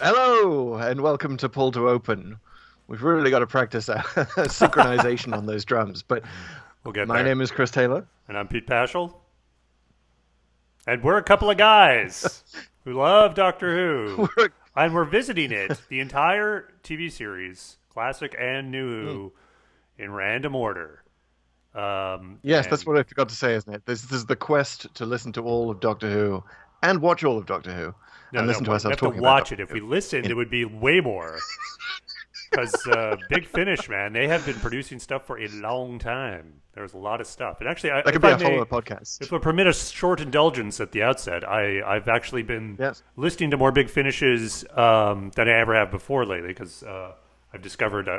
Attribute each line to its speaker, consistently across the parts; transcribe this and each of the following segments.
Speaker 1: Hello, and welcome to Pull to Open. We've really got to practice our synchronization on those drums, but
Speaker 2: We'll get
Speaker 1: my
Speaker 2: there.
Speaker 1: name is Chris Taylor.
Speaker 2: And I'm Pete Paschal. And we're a couple of guys who love Doctor Who. And we're visiting it, the entire TV series, classic and new Who, in random order.
Speaker 1: Yes, that's what I forgot to say, isn't it? This is the quest to listen to all of Doctor Who and watch all of Doctor Who and listen to ourselves talking about
Speaker 2: watch it. If we listened, it would be way more. Because Big Finish, man, they have been producing stuff for a long time. There's a lot of stuff. And actually,
Speaker 1: that could be a follow-up podcast.
Speaker 2: If we permit a short indulgence at the outset, I've actually been listening to more Big Finishes than I ever have before lately, because I've discovered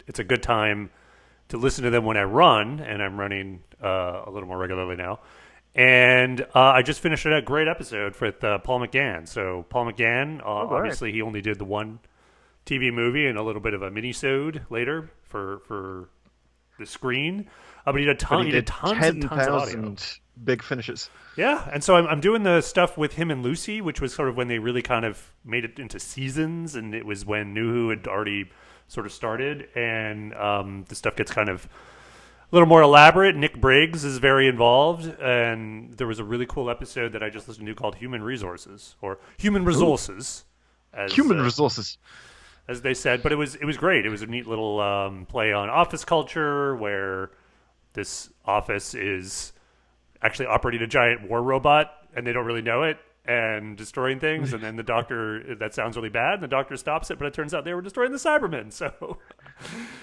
Speaker 2: it's a good time to listen to them when I run, and I'm running a little more regularly now. And I just finished a great episode with Paul McGann. So Paul McGann, obviously, he only did the one TV movie and a little bit of a mini-sode later for the screen. But he did tons and tons of audio.
Speaker 1: Big Finishes.
Speaker 2: Yeah, and so I'm doing the stuff with him and Lucy, which was sort of when they really kind of made it into seasons, and it was when New Who had already sort of started, and the stuff gets kind of a little more elaborate. Nick Briggs is very involved, and there was a really cool episode that I just listened to called Human Resources, or Human Resources.
Speaker 1: Resources.
Speaker 2: As they said, but it was great. It was a neat little play on office culture, where this office is actually operating a giant war robot, and they don't really know it, and destroying things. And then the doctor, that sounds really bad, and the doctor stops it, but it turns out they were destroying the Cybermen. So,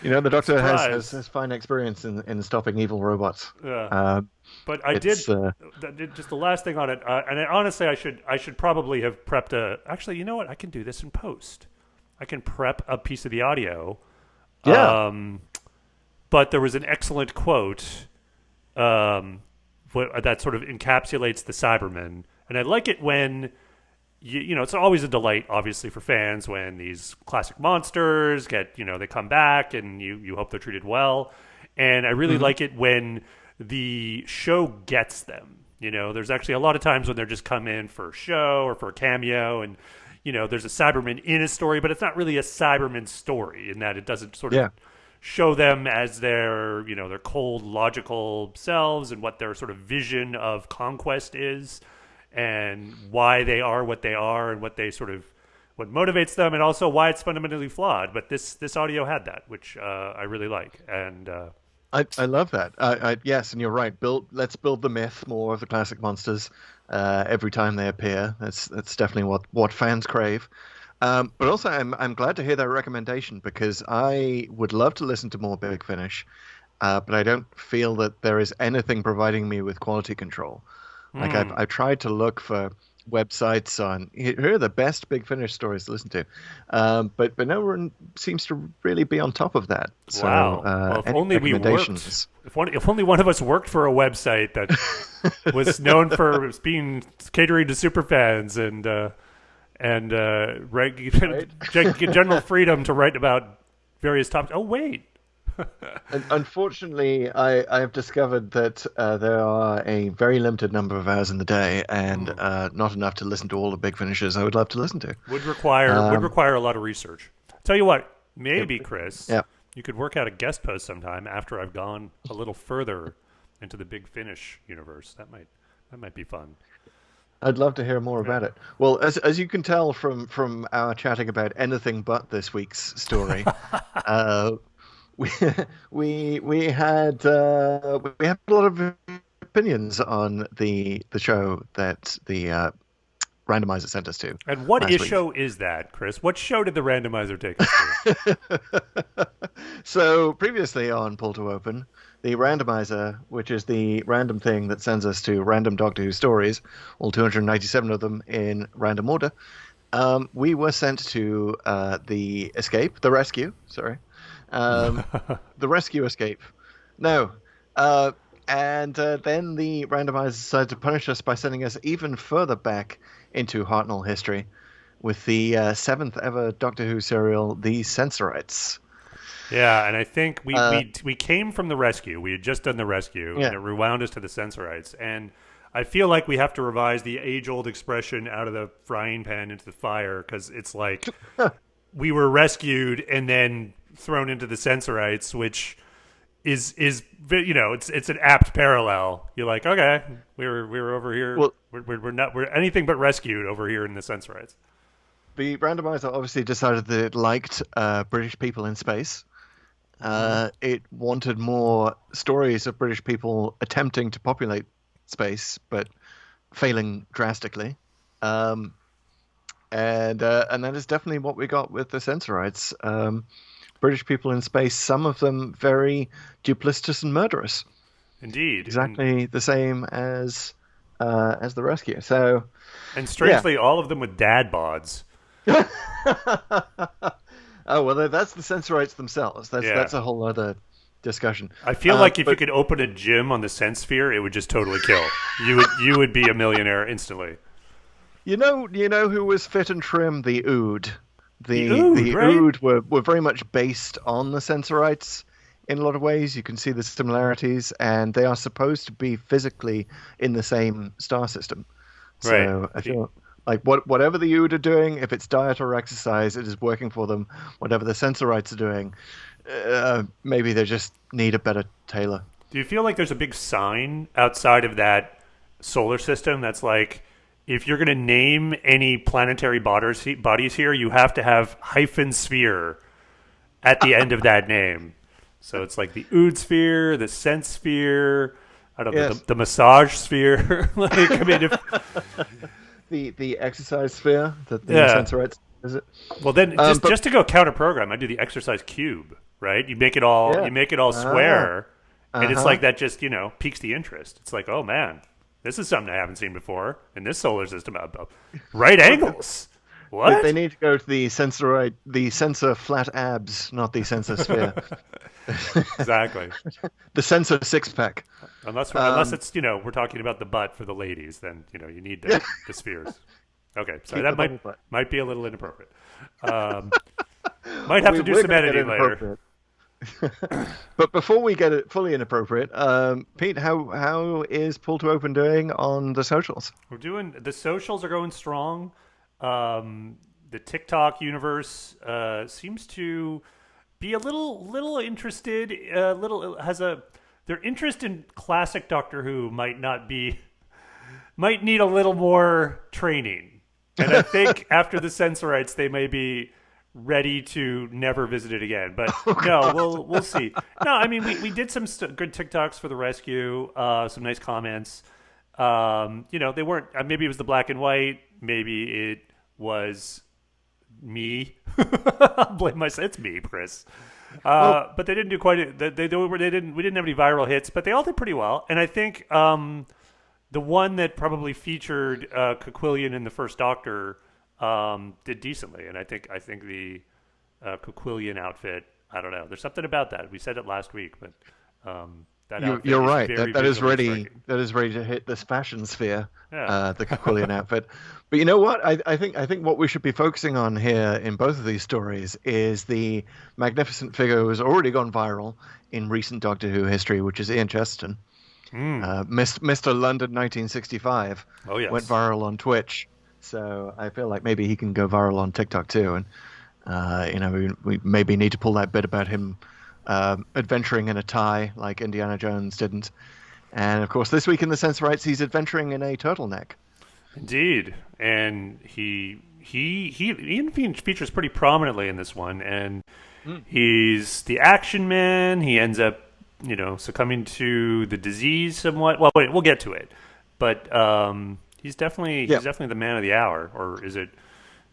Speaker 1: the doctor has fine experience in stopping evil robots.
Speaker 2: Yeah. But I did just the last thing on it, and honestly, I should probably have prepped actually, you know what? I can do this in post. I can prep a piece of the audio.
Speaker 1: Yeah.
Speaker 2: But there was an excellent quote that sort of encapsulates the Cybermen. And I like it when, it's always a delight, obviously, for fans when these classic monsters they come back and you hope they're treated well. And I really like it when the show gets them. There's actually a lot of times when they're just come in for a show or for a cameo, and there's a Cyberman in a story, but it's not really a Cyberman story in that it doesn't sort of show them as their cold, logical selves and what their sort of vision of conquest is and why they are what they are and what motivates them, and also why it's fundamentally flawed. But this audio had that, which I really like. And
Speaker 1: I love that. Yes, and you're right. Let's build the myth more of the classic monsters every time they appear. That's definitely what fans crave. But also, I'm glad to hear that recommendation, because I would love to listen to more Big Finish, but I don't feel that there is anything providing me with quality control. Like I've tried to look for websites on here are the best Big Finish stories to listen to, but no one seems to really be on top of that. So,
Speaker 2: wow! Well, if only we worked. If only one of us worked for a website that was known for being catering to superfans and general freedom to write about various topics. Oh wait.
Speaker 1: Unfortunately, I have discovered that there are a very limited number of hours in the day, and not enough to listen to all the Big Finishes I would love to listen to.
Speaker 2: Would require a lot of research. Tell you what, maybe Chris, you could work out a guest post sometime after I've gone a little further into the Big Finish universe. That might be fun.
Speaker 1: I'd love to hear more about it. Well, as you can tell from our chatting about anything but this week's story. We had a lot of opinions on the show that the Randomizer sent us to.
Speaker 2: And what show is that, Chris? What show did the Randomizer take us to?
Speaker 1: So previously on Pull to Open, the Randomizer, which is the random thing that sends us to random Doctor Who stories, all 297 of them in random order, we were sent to the rescue. The rescue escape. No. And then the Randomizer decided to punish us by sending us even further back into Hartnell history with the 7th ever Doctor Who serial, The Sensorites.
Speaker 2: Yeah, and I think we,
Speaker 1: Uh,
Speaker 2: we came from the rescue. We had just done the rescue, and
Speaker 1: yeah.
Speaker 2: it rewound us to the Sensorites. And I feel like we have to revise the age-old expression out of the frying pan into the fire, because it's like we were rescued and then thrown into the Sensorites, which is it's an apt parallel. You're like, okay, we were over here.
Speaker 1: Well,
Speaker 2: We're anything but rescued over here in the Sensorites.
Speaker 1: the randomizer obviously decided that it liked British people in space. It wanted more stories of British people attempting to populate space, but failing drastically. Um, and that is definitely what we got with the Sensorites. British people in space, some of them very duplicitous and murderous,
Speaker 2: Indeed,
Speaker 1: exactly the same as the rescue. So,
Speaker 2: and strangely, all of them with dad bods.
Speaker 1: oh well, that's the Sensorites themselves. That's
Speaker 2: Yeah.
Speaker 1: that's a whole other discussion.
Speaker 2: I feel like if
Speaker 1: but
Speaker 2: you could open a gym on the Sensphere, it would just totally kill. You would be a millionaire instantly.
Speaker 1: you know who was fit and trim? The Ood.
Speaker 2: The Ood, right?
Speaker 1: Ood were very much based on the Sensorites in a lot of ways. You can see the similarities, and they are supposed to be physically in the same star system. So
Speaker 2: Right.
Speaker 1: I feel like whatever the Ood are doing, if it's diet or exercise, it is working for them. Whatever the Sensorites are doing, maybe they just need a better tailor.
Speaker 2: Do you feel like there's a big sign outside of that solar system that's like, if you're going to name any planetary bodies here, you have to have hyphen sphere at the end of that name. So it's like the Ood sphere, the Sense sphere, I don't know,
Speaker 1: Yes.
Speaker 2: the massage sphere. Like, I mean,
Speaker 1: The exercise sphere that the
Speaker 2: Yeah.
Speaker 1: Sensorites is it?
Speaker 2: well, then
Speaker 1: but-
Speaker 2: just to go counter program, I do the exercise cube, right? You make it all square, and it's like that just piques the interest. It's like, oh man, this is something I haven't seen before in this solar system. Right angles. What?
Speaker 1: They need to go to the sensor flat abs, not the sensor sphere.
Speaker 2: Exactly.
Speaker 1: The sensor six pack.
Speaker 2: Unless it's we're talking about the butt for the ladies, then you need the spheres. Okay, so
Speaker 1: Keep
Speaker 2: that
Speaker 1: the bubble butt.
Speaker 2: might be a little inappropriate. Might have to do
Speaker 1: We're
Speaker 2: some
Speaker 1: gonna get
Speaker 2: editing later.
Speaker 1: inappropriate. But before we get it fully inappropriate, Pete, how is Pull to Open doing on the socials?
Speaker 2: We're doing the socials are going strong. The TikTok universe seems to be a little interested. Their interest in classic Doctor Who might need a little more training. And I think after the Sensorites, they may be ready to never visit it again. But we'll see. No, I mean we did some good TikToks for the rescue. Some nice comments. They weren't. Maybe it was the black and white. Maybe it was me. I'll blame myself. It's me, Chris. But they didn't do quite. They didn't. We didn't have any viral hits, but they all did pretty well. And I think the one that probably featured Coquillion in the first Doctor did decently. And I think the Coquillion outfit. I don't know. There's something about that. We said it last week, but that outfit
Speaker 1: You're
Speaker 2: is
Speaker 1: right.
Speaker 2: very
Speaker 1: That is
Speaker 2: visually
Speaker 1: ready.
Speaker 2: striking.
Speaker 1: That is ready to hit this fashion sphere.
Speaker 2: Yeah.
Speaker 1: The Coquillion outfit. But you know what? I think what we should be focusing on here in both of these stories is the magnificent figure who has already gone viral in recent Doctor Who history, which is Ian Chesterton. Mr. London 1965
Speaker 2: Oh, yes.
Speaker 1: went viral on Twitch. So I feel like maybe he can go viral on TikTok too. And we maybe need to pull that bit about him adventuring in a tie like Indiana Jones didn't. And of course, this week in the Sensorites, he's adventuring in a turtleneck.
Speaker 2: Indeed, and Ian features pretty prominently in this one, and he's the action man. He ends up, succumbing to the disease somewhat. Well, wait, we'll get to it, but he's definitely the man of the hour, or is it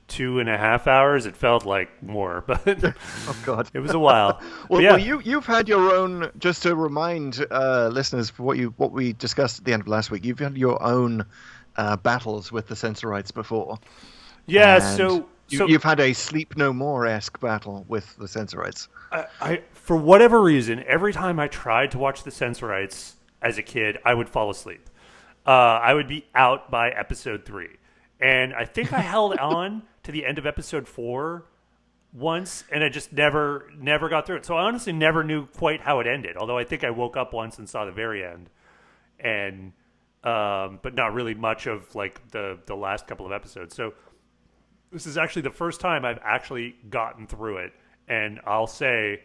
Speaker 2: 2.5 hours? It felt like more, but
Speaker 1: Oh God,
Speaker 2: it was a while.
Speaker 1: well,
Speaker 2: yeah.
Speaker 1: well, you've had your own. Just to remind listeners for what we discussed at the end of last week, you've had your own battles with the Sensorites before.
Speaker 2: Yeah,
Speaker 1: And
Speaker 2: so
Speaker 1: you've had a Sleep No More-esque battle with the Sensorites.
Speaker 2: I for whatever reason, every time I tried to watch the Sensorites as a kid, I would fall asleep. I would be out by episode 3. And I think I held on to the end of episode 4 once, and I just never got through it. So I honestly never knew quite how it ended. Although I think I woke up once and saw the very end, and but not really much of like the last couple of episodes. So this is actually the first time I've actually gotten through it, and I'll say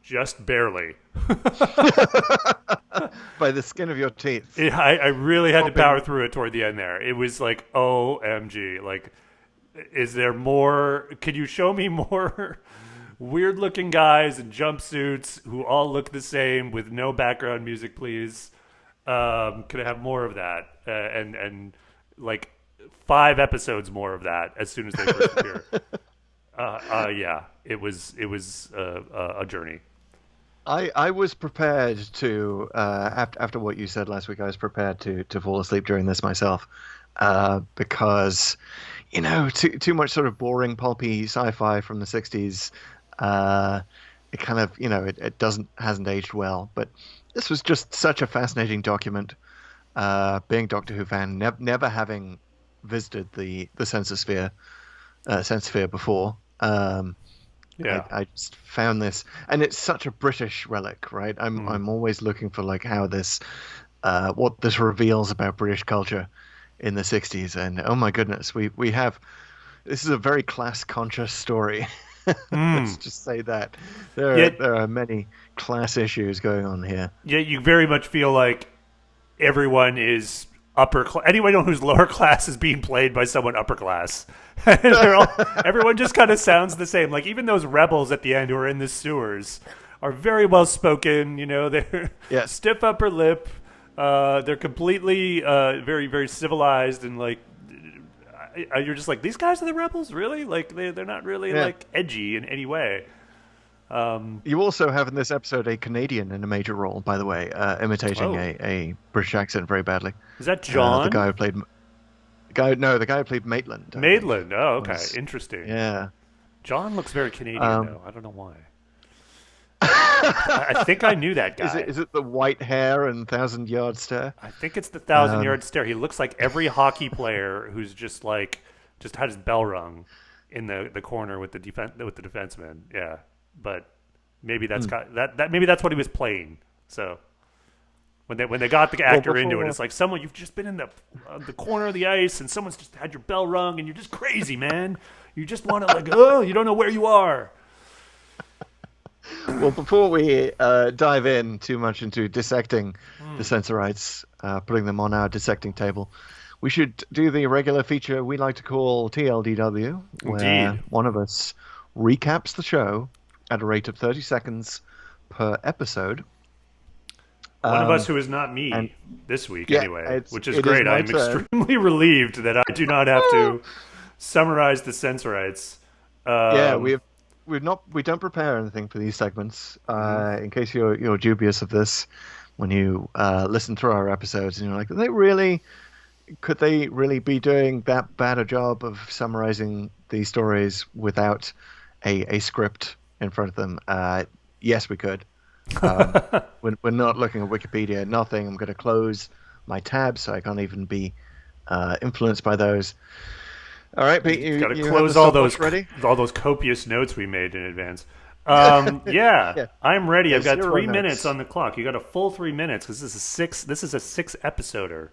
Speaker 2: just barely.
Speaker 1: By the skin of your teeth.
Speaker 2: Yeah, I really had to power through it toward the end there. It was like, OMG. Like, is there more? Can you show me more weird looking guys in jumpsuits who all look the same with no background music, please? Could I have more of that? And like 5 episodes more of that as soon as they first appear. Yeah, it was a journey.
Speaker 1: I was prepared to after what you said last week. I was prepared to fall asleep during this myself, because too much sort of boring pulpy sci-fi from the 60s. It kind of it hasn't aged well. But this was just such a fascinating document. Being a Doctor Who fan, never having visited the sensosphere before.
Speaker 2: Yeah.
Speaker 1: I just found this, and it's such a British relic, right? I'm always looking for like how this, what this reveals about British culture in the 60s, and oh my goodness, we have, this is a very class conscious story. Let's just say that there are many class issues going on here.
Speaker 2: Yeah, you very much feel like everyone is upper class. Anyone who's lower class is being played by someone upper class. Everyone just kind of sounds the same. Like even those rebels at the end who are in the sewers are very well spoken. They're stiff upper lip. They're completely very, very civilized, and like you're just like, these guys are the rebels, really? Like they're not really like edgy in any way.
Speaker 1: You also have in this episode a Canadian in a major role, by the way, imitating a British accent very badly.
Speaker 2: Is that John?
Speaker 1: The guy who played the guy who played Maitland.
Speaker 2: Maitland. Oh, okay. Interesting.
Speaker 1: Yeah.
Speaker 2: John looks very Canadian, though. I don't know why. I think I knew that guy.
Speaker 1: Is it the white hair and 1,000-yard stare?
Speaker 2: I think it's the 1,000-yard stare. He looks like every hockey player who's just had his bell rung in the corner with the defenseman. Yeah, but maybe that's maybe that's what he was playing. So when they got the actor into it, it's like, someone, you've just been in the corner of the ice and someone's just had your bell rung and you're just crazy, man. You just want to you don't know where you are.
Speaker 1: Well, before we dive in too much into dissecting the Sensorites, putting them on our dissecting table, we should do the regular feature we like to call TLDW, where one of us recaps the show at a rate of 30 seconds per episode.
Speaker 2: One of us who is not me this week, anyway, which is great. I'm extremely relieved that I do not have to summarize the Sensorites.
Speaker 1: We don't prepare anything for these segments. In case you're dubious of this, when you listen through our episodes and you're like, could they really be doing that bad a job of summarizing these stories without a script in front of them? Yes, we could. We're not looking at Wikipedia, nothing. I'm going to close my tabs so I can't even be influenced by those. All right, Pete, you got to
Speaker 2: close all those copious notes we made in advance. Yeah, I'm ready. I've got 3 minutes on the clock. You got a full 3 minutes because this is a 6 episoder.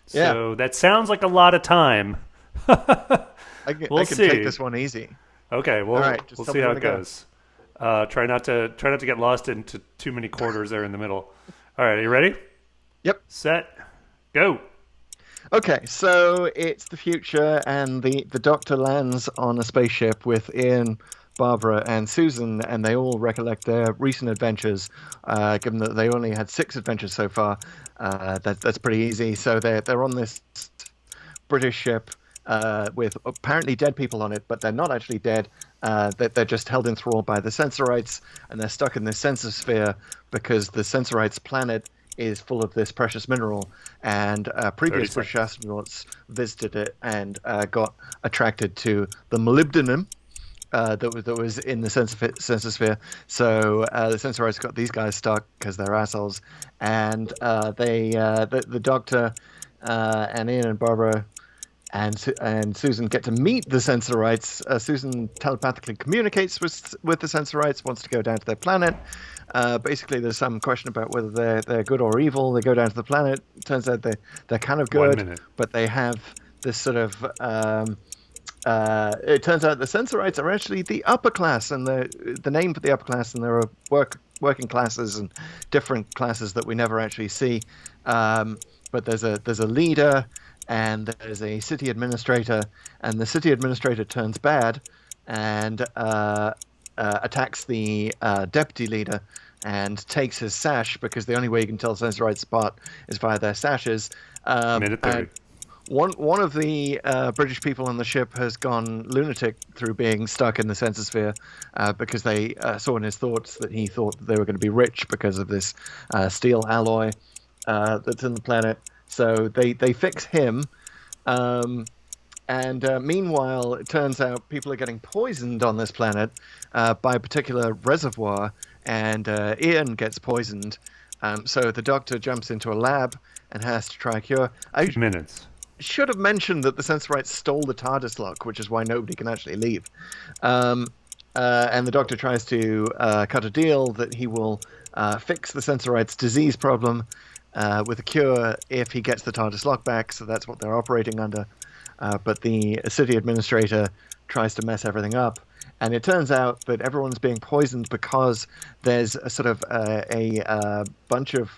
Speaker 2: So that sounds like a lot of time.
Speaker 1: I can take this one easy.
Speaker 2: Okay, well, we'll see how it goes. Try not to get lost into too many quarters there in the middle. All right, are you ready?
Speaker 1: Yep.
Speaker 2: Set. Go.
Speaker 1: Okay, so it's the future, and the Doctor lands on a spaceship with Ian, Barbara, and Susan, and they all recollect their recent adventures. Given that they only had 6 adventures so far, that's pretty easy. So they're on this British ship with apparently dead people on it, but they're not actually dead. They're just held in thrall by the Sensorites, and they're stuck in this sensosphere because the Sensorites' planet is full of this precious mineral, and previous British astronauts visited it and got attracted to the molybdenum that was in the sensosphere. So the Sensorites got these guys stuck because they're assholes, and the Doctor and Ian and Barbara and Susan get to meet the Sensorites. Susan telepathically communicates with the Sensorites, wants to go down to their planet. Basically, there's some question about whether they're good or evil. They go down to the planet. Turns out they're kind of good, but they have this sort of. It turns out the Sensorites are actually the upper class, and the name for the upper class, and there are working classes and different classes that we never actually see. But there's a leader, and there's a city administrator, and the city administrator turns bad and attacks the deputy leader and takes his sash, because the only way you can tell Sensorites apart is via their sashes.
Speaker 2: Minute 30.
Speaker 1: One of the British people on the ship has gone lunatic through being stuck in the sensosphere because they saw in his thoughts that he thought that they were going to be rich because of this steel alloy that's in the planet. So they fix him. Meanwhile, it turns out people are getting poisoned on this planet by a particular reservoir, and Ian gets poisoned. So the Doctor jumps into a lab and has to try a cure.
Speaker 2: 2 minutes.
Speaker 1: Should have mentioned that the Sensorites stole the TARDIS lock, which is why nobody can actually leave. And the Doctor tries to cut a deal that he will fix the Sensorites' disease problem with a cure if he gets the TARDIS lock back, so that's what they're operating under. But the city administrator tries to mess everything up, and it turns out that everyone's being poisoned because there's a sort of a bunch of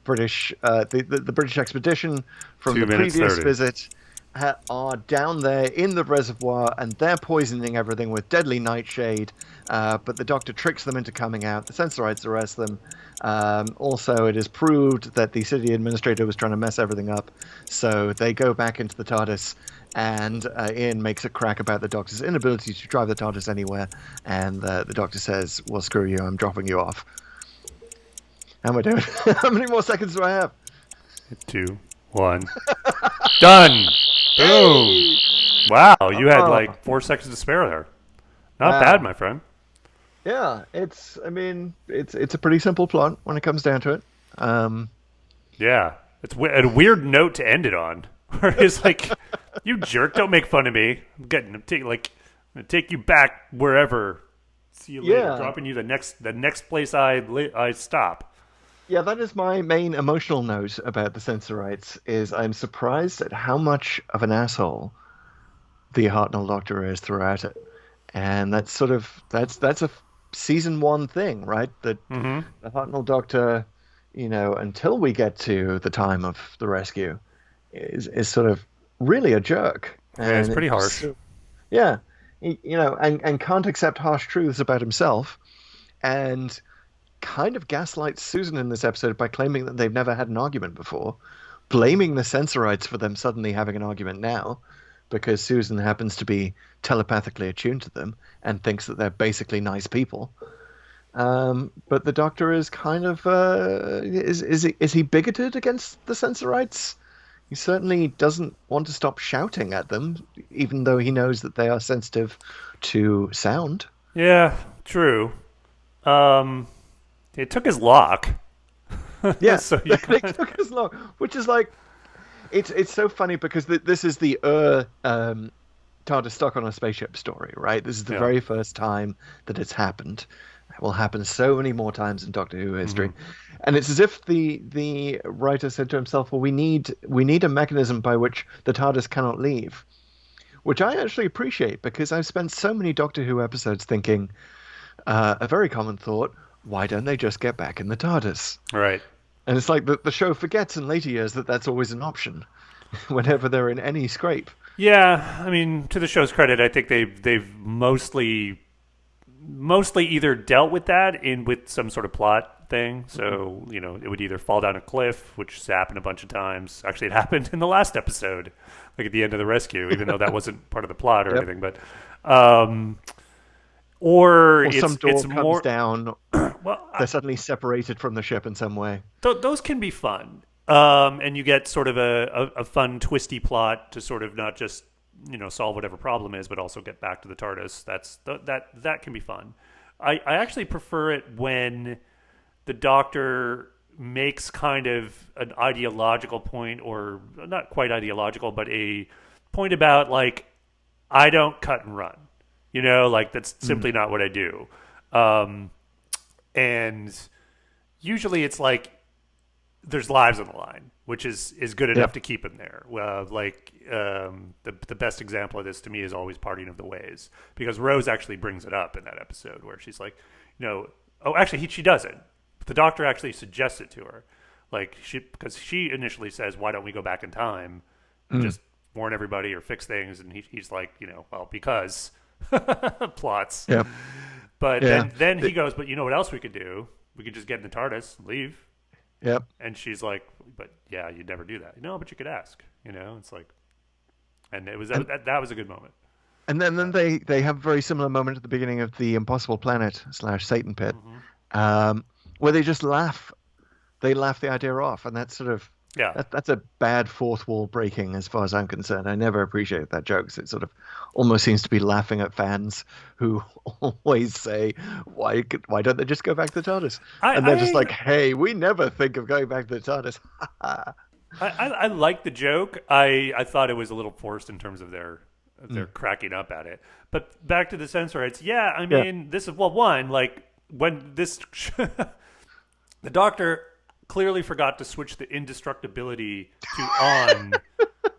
Speaker 1: British, the British expedition from the previous visit are down there in the reservoir, and they're poisoning everything with deadly nightshade. But the Doctor tricks them into coming out. The Sensorites arrest them. Also, it is proved that the city administrator was trying to mess everything up. So they go back into the TARDIS, and Ian makes a crack about the Doctor's inability to drive the TARDIS anywhere. And the Doctor says, well, screw you, I'm dropping you off. How am I doing? How many more seconds do I have?
Speaker 2: 2, 1. Done! Boom! Wow, you had like 4 seconds to spare there. Not bad, my friend.
Speaker 1: Yeah, it's a pretty simple plot when it comes down to it.
Speaker 2: Yeah, it's a weird note to end it on. Where it's like, you jerk, don't make fun of me. I'm gonna take you back wherever. See you later. Dropping you the next place I stop.
Speaker 1: Yeah, that is my main emotional note about the Sensorites, is I'm surprised at how much of an asshole the Hartnell Doctor is throughout it. And that's sort of that's a season 1 thing, right? That the Hartnell Doctor, until we get to the time of the rescue, is sort of really a jerk.
Speaker 2: Yeah, it's pretty harsh.
Speaker 1: Yeah. And can't accept harsh truths about himself, and kind of gaslights Susan in this episode by claiming that they've never had an argument before, blaming the Sensorites for them suddenly having an argument now, because Susan happens to be telepathically attuned to them and thinks that they're basically nice people. But the Doctor is kind of is he bigoted against the Sensorites? He certainly doesn't want to stop shouting at them, even though he knows that they are sensitive to sound.
Speaker 2: Yeah, true. It took his lock.
Speaker 1: Yeah, so they took his lock, which is like, it's so funny because this is the TARDIS stuck on a spaceship story, right? This is the very first time that it's happened. It will happen so many more times in Doctor Who history. And it's as if the writer said to himself, well, we need a mechanism by which the TARDIS cannot leave, which I actually appreciate, because I've spent so many Doctor Who episodes thinking, a very common thought, why don't they just get back in the TARDIS?
Speaker 2: Right.
Speaker 1: And it's like the show forgets in later years that that's always an option whenever they're in any scrape.
Speaker 2: Yeah, I mean, to the show's credit, I think they've mostly either dealt with that with some sort of plot thing. So, it would either fall down a cliff, which has happened a bunch of times. Actually, it happened in the last episode, like at the end of the rescue, even though that wasn't part of the plot or anything. But or
Speaker 1: some door
Speaker 2: it's
Speaker 1: comes
Speaker 2: more
Speaker 1: down.
Speaker 2: Well,
Speaker 1: they're suddenly separated from the ship in some way.
Speaker 2: Those can be fun, and you get sort of a fun, twisty plot to sort of not just solve whatever problem is, but also get back to the TARDIS. That can be fun. I actually prefer it when the Doctor makes kind of an ideological point, or not quite ideological, but a point about like I don't cut and run. Like that's simply not what I do. And usually it's like there's lives on the line, which is good enough to keep him there. The best example of this to me is always Parting of the Ways, because Rose actually brings it up in that episode where she's like, actually she doesn't. The Doctor actually suggests it to her, because she initially says, "Why don't we go back in time, just warn everybody or fix things?" And he's like, because plots.
Speaker 1: Yep.
Speaker 2: But then he goes, "But you know what else we could do? We could just get in the TARDIS, leave."
Speaker 1: Yep.
Speaker 2: And she's like, "But yeah, you'd never do that." No, but you could ask. It's like, and it was that was a good moment.
Speaker 1: And then they have a very similar moment at the beginning of the Impossible Planet / Satan Pit, where they just laugh. They laugh the idea off, and that's sort of that's a bad fourth wall breaking as far as I'm concerned. I never appreciated that joke. It sort of almost seems to be laughing at fans who always say, why don't they just go back to the TARDIS? And they're just like, hey, we never think of going back to the TARDIS.
Speaker 2: I like the joke. I thought it was a little forced in terms of their cracking up at it. But back to the Sensorites, this is one, like when this the Doctor clearly forgot to switch the indestructibility to on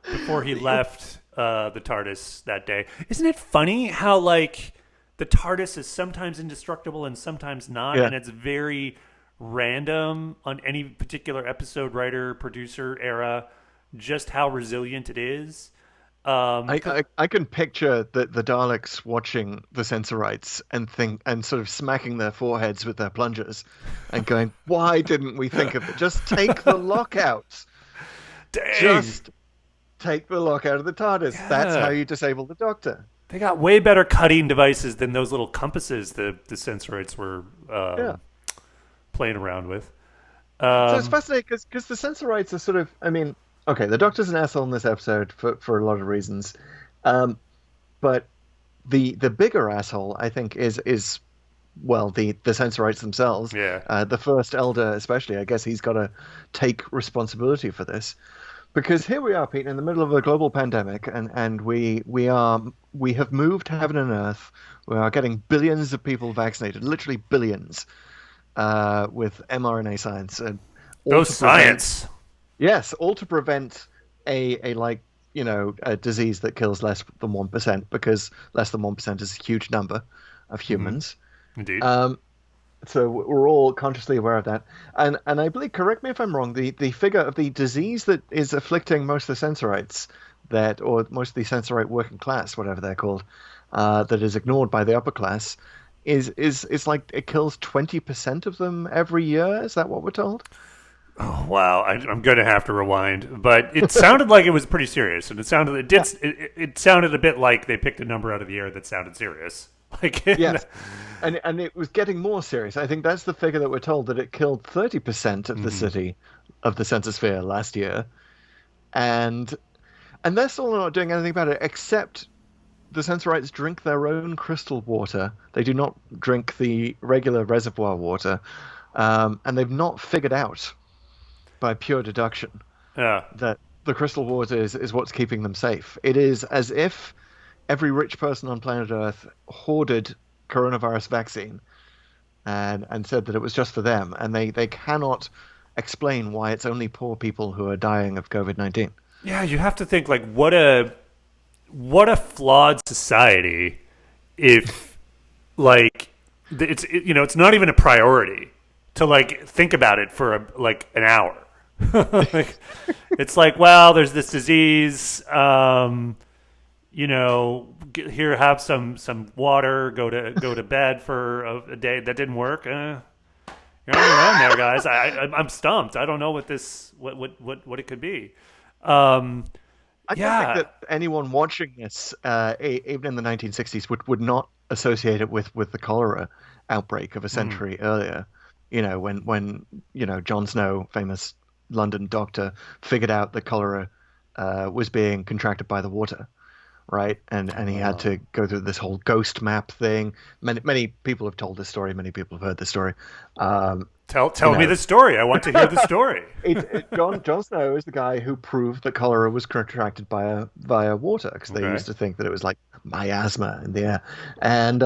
Speaker 2: before he left the TARDIS that day. Isn't it funny how like the TARDIS is sometimes indestructible and sometimes not, and it's very random on any particular episode, writer, producer era, just how resilient it is.
Speaker 1: I can picture the Daleks watching the Sensorites and sort of smacking their foreheads with their plungers and going, why didn't we think of it? Just take the lock out.
Speaker 2: Dang.
Speaker 1: Just take the lock out of the TARDIS. Yeah. That's how you disable the Doctor.
Speaker 2: They got way better cutting devices than those little compasses the Sensorites were playing around with.
Speaker 1: So it's fascinating because the Sensorites are sort of, okay, the Doctor's an asshole in this episode for a lot of reasons, but the bigger asshole, I think, is the Sensorites themselves.
Speaker 2: Yeah.
Speaker 1: The First Elder, especially, I guess he's got to take responsibility for this, because here we are, Pete, in the middle of a global pandemic, and we have moved heaven and earth. We are getting billions of people vaccinated, literally billions, with mRNA science and
Speaker 2: science.
Speaker 1: Yes, all to prevent a disease that kills less than 1%, because less than 1% is a huge number of humans.
Speaker 2: Indeed.
Speaker 1: So we're all consciously aware of that. And I believe, correct me if I'm wrong, the figure of the disease that is afflicting most of the Sensorites, or most of the Sensorite working class, whatever they're called, that is ignored by the upper class, is like it kills 20% of them every year. Is that what we're told?
Speaker 2: Oh, wow, I'm going to have to rewind, but it sounded like it was pretty serious, and it sounded a bit like they picked a number out of the air that sounded serious.
Speaker 1: Yes, and it was getting more serious. I think that's the figure that we're told, that it killed 30% of the city of the Sensosphere last year, and they're still not doing anything about it, except the Sensorites drink their own crystal water. They do not drink the regular reservoir water, and they've not figured out, by pure deduction, that the crystal water is what's keeping them safe. It is as if every rich person on planet Earth hoarded coronavirus vaccine and said that it was just for them, and they cannot explain why it's only poor people who are dying of COVID-19.
Speaker 2: Yeah, you have to think, like, what a flawed society if, like, it's not even a priority to, like, think about it for an hour. It's like, well, there's this disease, here, have some water, go to bed for a day. That didn't work. You're on your own there, guys. I'm stumped. I don't know what it could be. I don't think
Speaker 1: that anyone watching this, even in the 1960s, would not associate it with the cholera outbreak of a century earlier. When Jon Snow, famous London doctor, figured out that cholera was being contracted by the water. right? And he had to go through this whole ghost map thing. Many people have told this story. Many people have heard this story.
Speaker 2: Tell me the story. I want to hear the story.
Speaker 1: Jon Snow is the guy who proved that cholera was contracted via water, because they used to think that it was like miasma in the air, and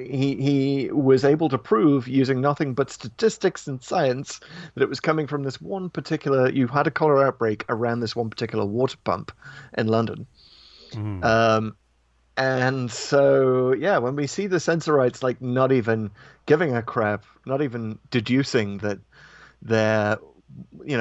Speaker 1: he was able to prove using nothing but statistics and science that it was coming from this one particular. You had a cholera outbreak around this one particular water pump in London. And so, yeah, when we see the Sensorites like not even giving a crap, not even deducing that their,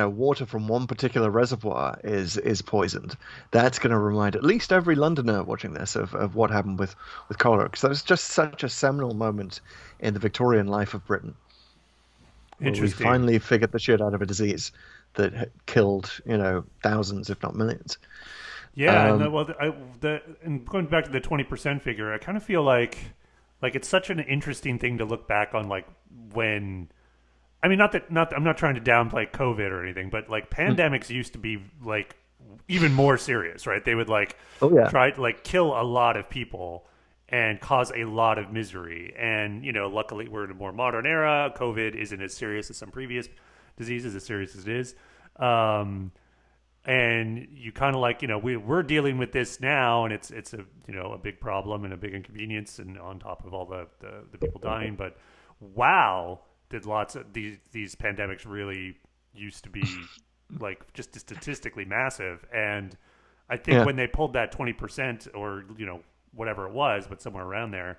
Speaker 1: water from one particular reservoir is poisoned, that's going to remind at least every Londoner watching this of what happened with cholera, because that was just such a seminal moment in the Victorian life of Britain. We finally figured the shit out of a disease that had killed, thousands, if not millions.
Speaker 2: Yeah, and going back to the 20% figure, I kind of feel like it's such an interesting thing to look back on, like when, I mean, I'm not trying to downplay COVID or anything, but like pandemics used to be like even more serious, right? They would try to like kill a lot of people and cause a lot of misery. And, luckily we're in a more modern era. COVID isn't as serious as some previous diseases, as serious as it is. And you kind of like, we're dealing with this now, and it's a big problem and a big inconvenience, and on top of all the people dying. But wow, did lots of these pandemics really used to be like just statistically massive. And I think when they pulled that 20% or whatever it was, but somewhere around there,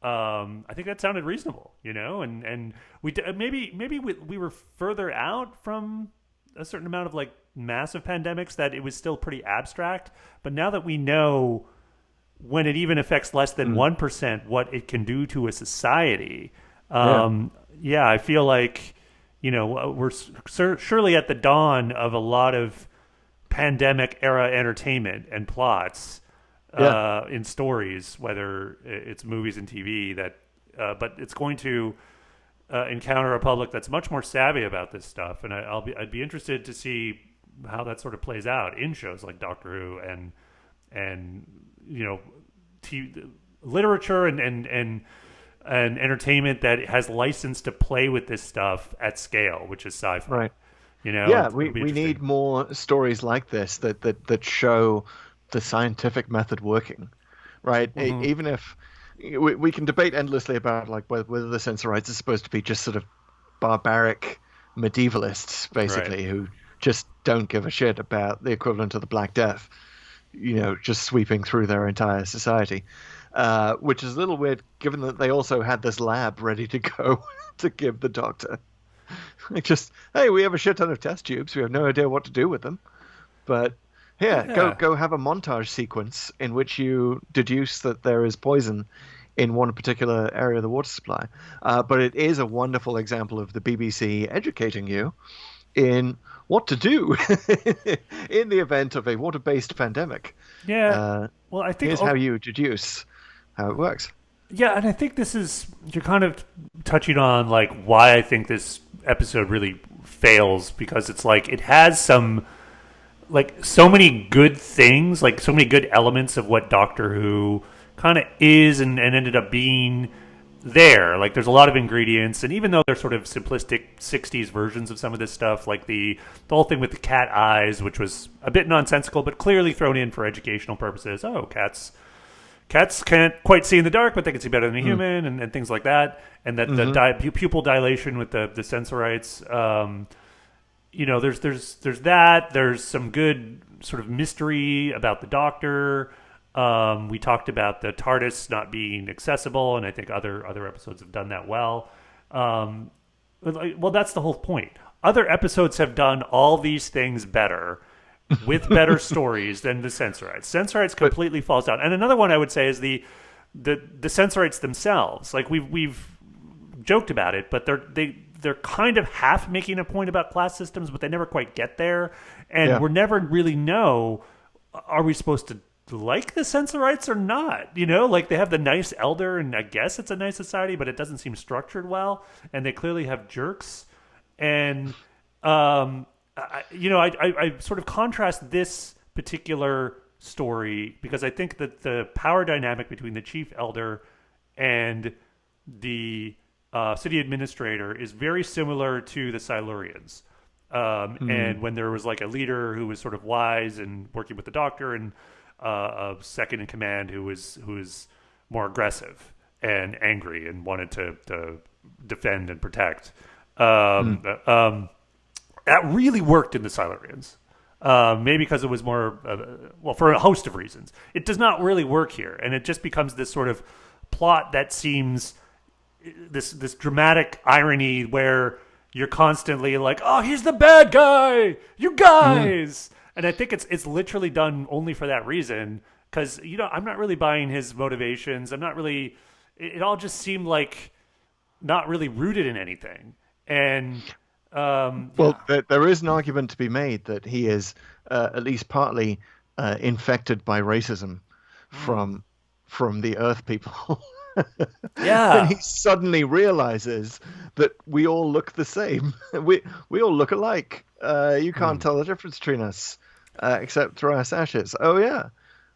Speaker 2: I think that sounded reasonable, and we maybe we were further out from a certain amount of like massive pandemics that it was still pretty abstract. But now that we know when it even affects less than 1%, what it can do to a society, I feel like, we're surely at the dawn of a lot of pandemic era entertainment and plots in stories, whether it's movies and TV, but it's going to encounter a public that's much more savvy about this stuff, and I'd be interested to see how that sort of plays out in shows like Doctor Who and literature and entertainment that has license to play with this stuff at scale, which is sci-fi.
Speaker 1: Right. We need more stories like this that show the scientific method working, right? Even if we can debate endlessly about like whether the Sensorites are supposed to be just sort of barbaric medievalists, basically, who just don't give a shit about the equivalent of the Black Death, just sweeping through their entire society, which is a little weird given that they also had this lab ready to go to give the Doctor. Like hey, we have a shit ton of test tubes. We have no idea what to do with them, but go have a montage sequence in which you deduce that there is poison in one particular area of the water supply. But it is a wonderful example of the BBC educating you in what to do in the event of a water-based pandemic.
Speaker 2: Yeah. Well, I think
Speaker 1: here's how you deduce how it works.
Speaker 2: Yeah, and I think you're kind of touching on like why I think this episode really fails, because it's like it has some like so many good things, like so many good elements of what Doctor Who kind of is and ended up being there. Like there's a lot of ingredients, and even though they're sort of simplistic 60s versions of some of this stuff, like the whole thing with the cat eyes, which was a bit nonsensical but clearly thrown in for educational purposes. Cats can't quite see in the dark, but they can see better than a human, and things like that. And that the pupil dilation with the Sensorites, there's that. There's some good sort of mystery about the Doctor. We talked about the TARDIS not being accessible, and I think other episodes have done that well. Well, that's the whole point. Other episodes have done all these things better with better stories than the Sensorites. Sensorites completely falls down. And another one I would say is the Sensorites themselves. Like we've joked about it, but they're kind of half making a point about class systems, but they never quite get there. And we're never really know, are we supposed to like the Sensorites or not? Like they have the nice elder, and I guess it's a nice society, but it doesn't seem structured well. And they clearly have jerks. And, I sort of contrast this particular story, because I think that the power dynamic between the chief elder and the city administrator is very similar to the Silurians. And when there was like a leader who was sort of wise and working with the doctor, and a second in command who was more aggressive and angry and wanted to defend and protect. That really worked in the Silurians. Maybe because it was more, for a host of reasons. It does not really work here, and it just becomes this sort of plot that seems this dramatic irony where you're constantly like, oh, he's the bad guy, you guys. And I think it's literally done only for that reason, because I'm not really buying his motivations. I'm not really. It all just seemed like not really rooted in anything. And
Speaker 1: there is an argument to be made that he is at least partly infected by racism from the Earth people.
Speaker 2: Yeah.
Speaker 1: And he suddenly realizes that we all look the same. We all look alike. You can't tell the difference between us except through our sashes. Oh yeah.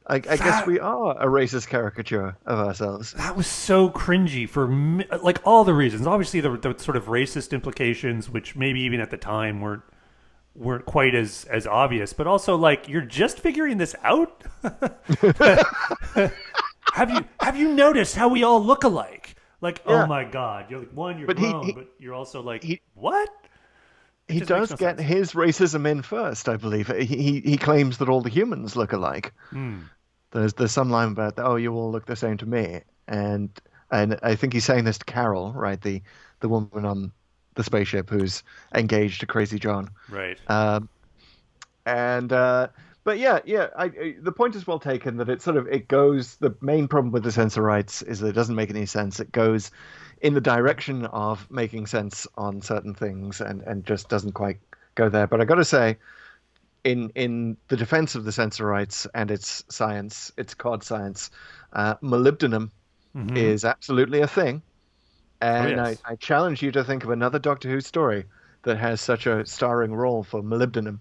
Speaker 1: I guess we are a racist caricature of ourselves.
Speaker 2: That was so cringy for me, like all the reasons. Obviously, the sort of racist implications, which maybe even at the time weren't quite as obvious, but also like, you're just figuring this out. Have you noticed how we all look alike? Like, oh my God, you're like, you're grown, but you're also like, what?
Speaker 1: He does get his racism in first, I believe. He claims that all the humans look alike. There's some line about, oh, you all look the same to me, and I think he's saying this to Carol, right? The woman on the spaceship who's engaged to Crazy John,
Speaker 2: right?
Speaker 1: But the point is well taken that it goes. The main problem with the Sensorites is that it doesn't make any sense. It goes in the direction of making sense on certain things and just doesn't quite go there. But I got to say, in the defense of the Sensorites and its science, its cod science, molybdenum is absolutely a thing. And I challenge you to think of another Doctor Who story that has such a starring role for molybdenum.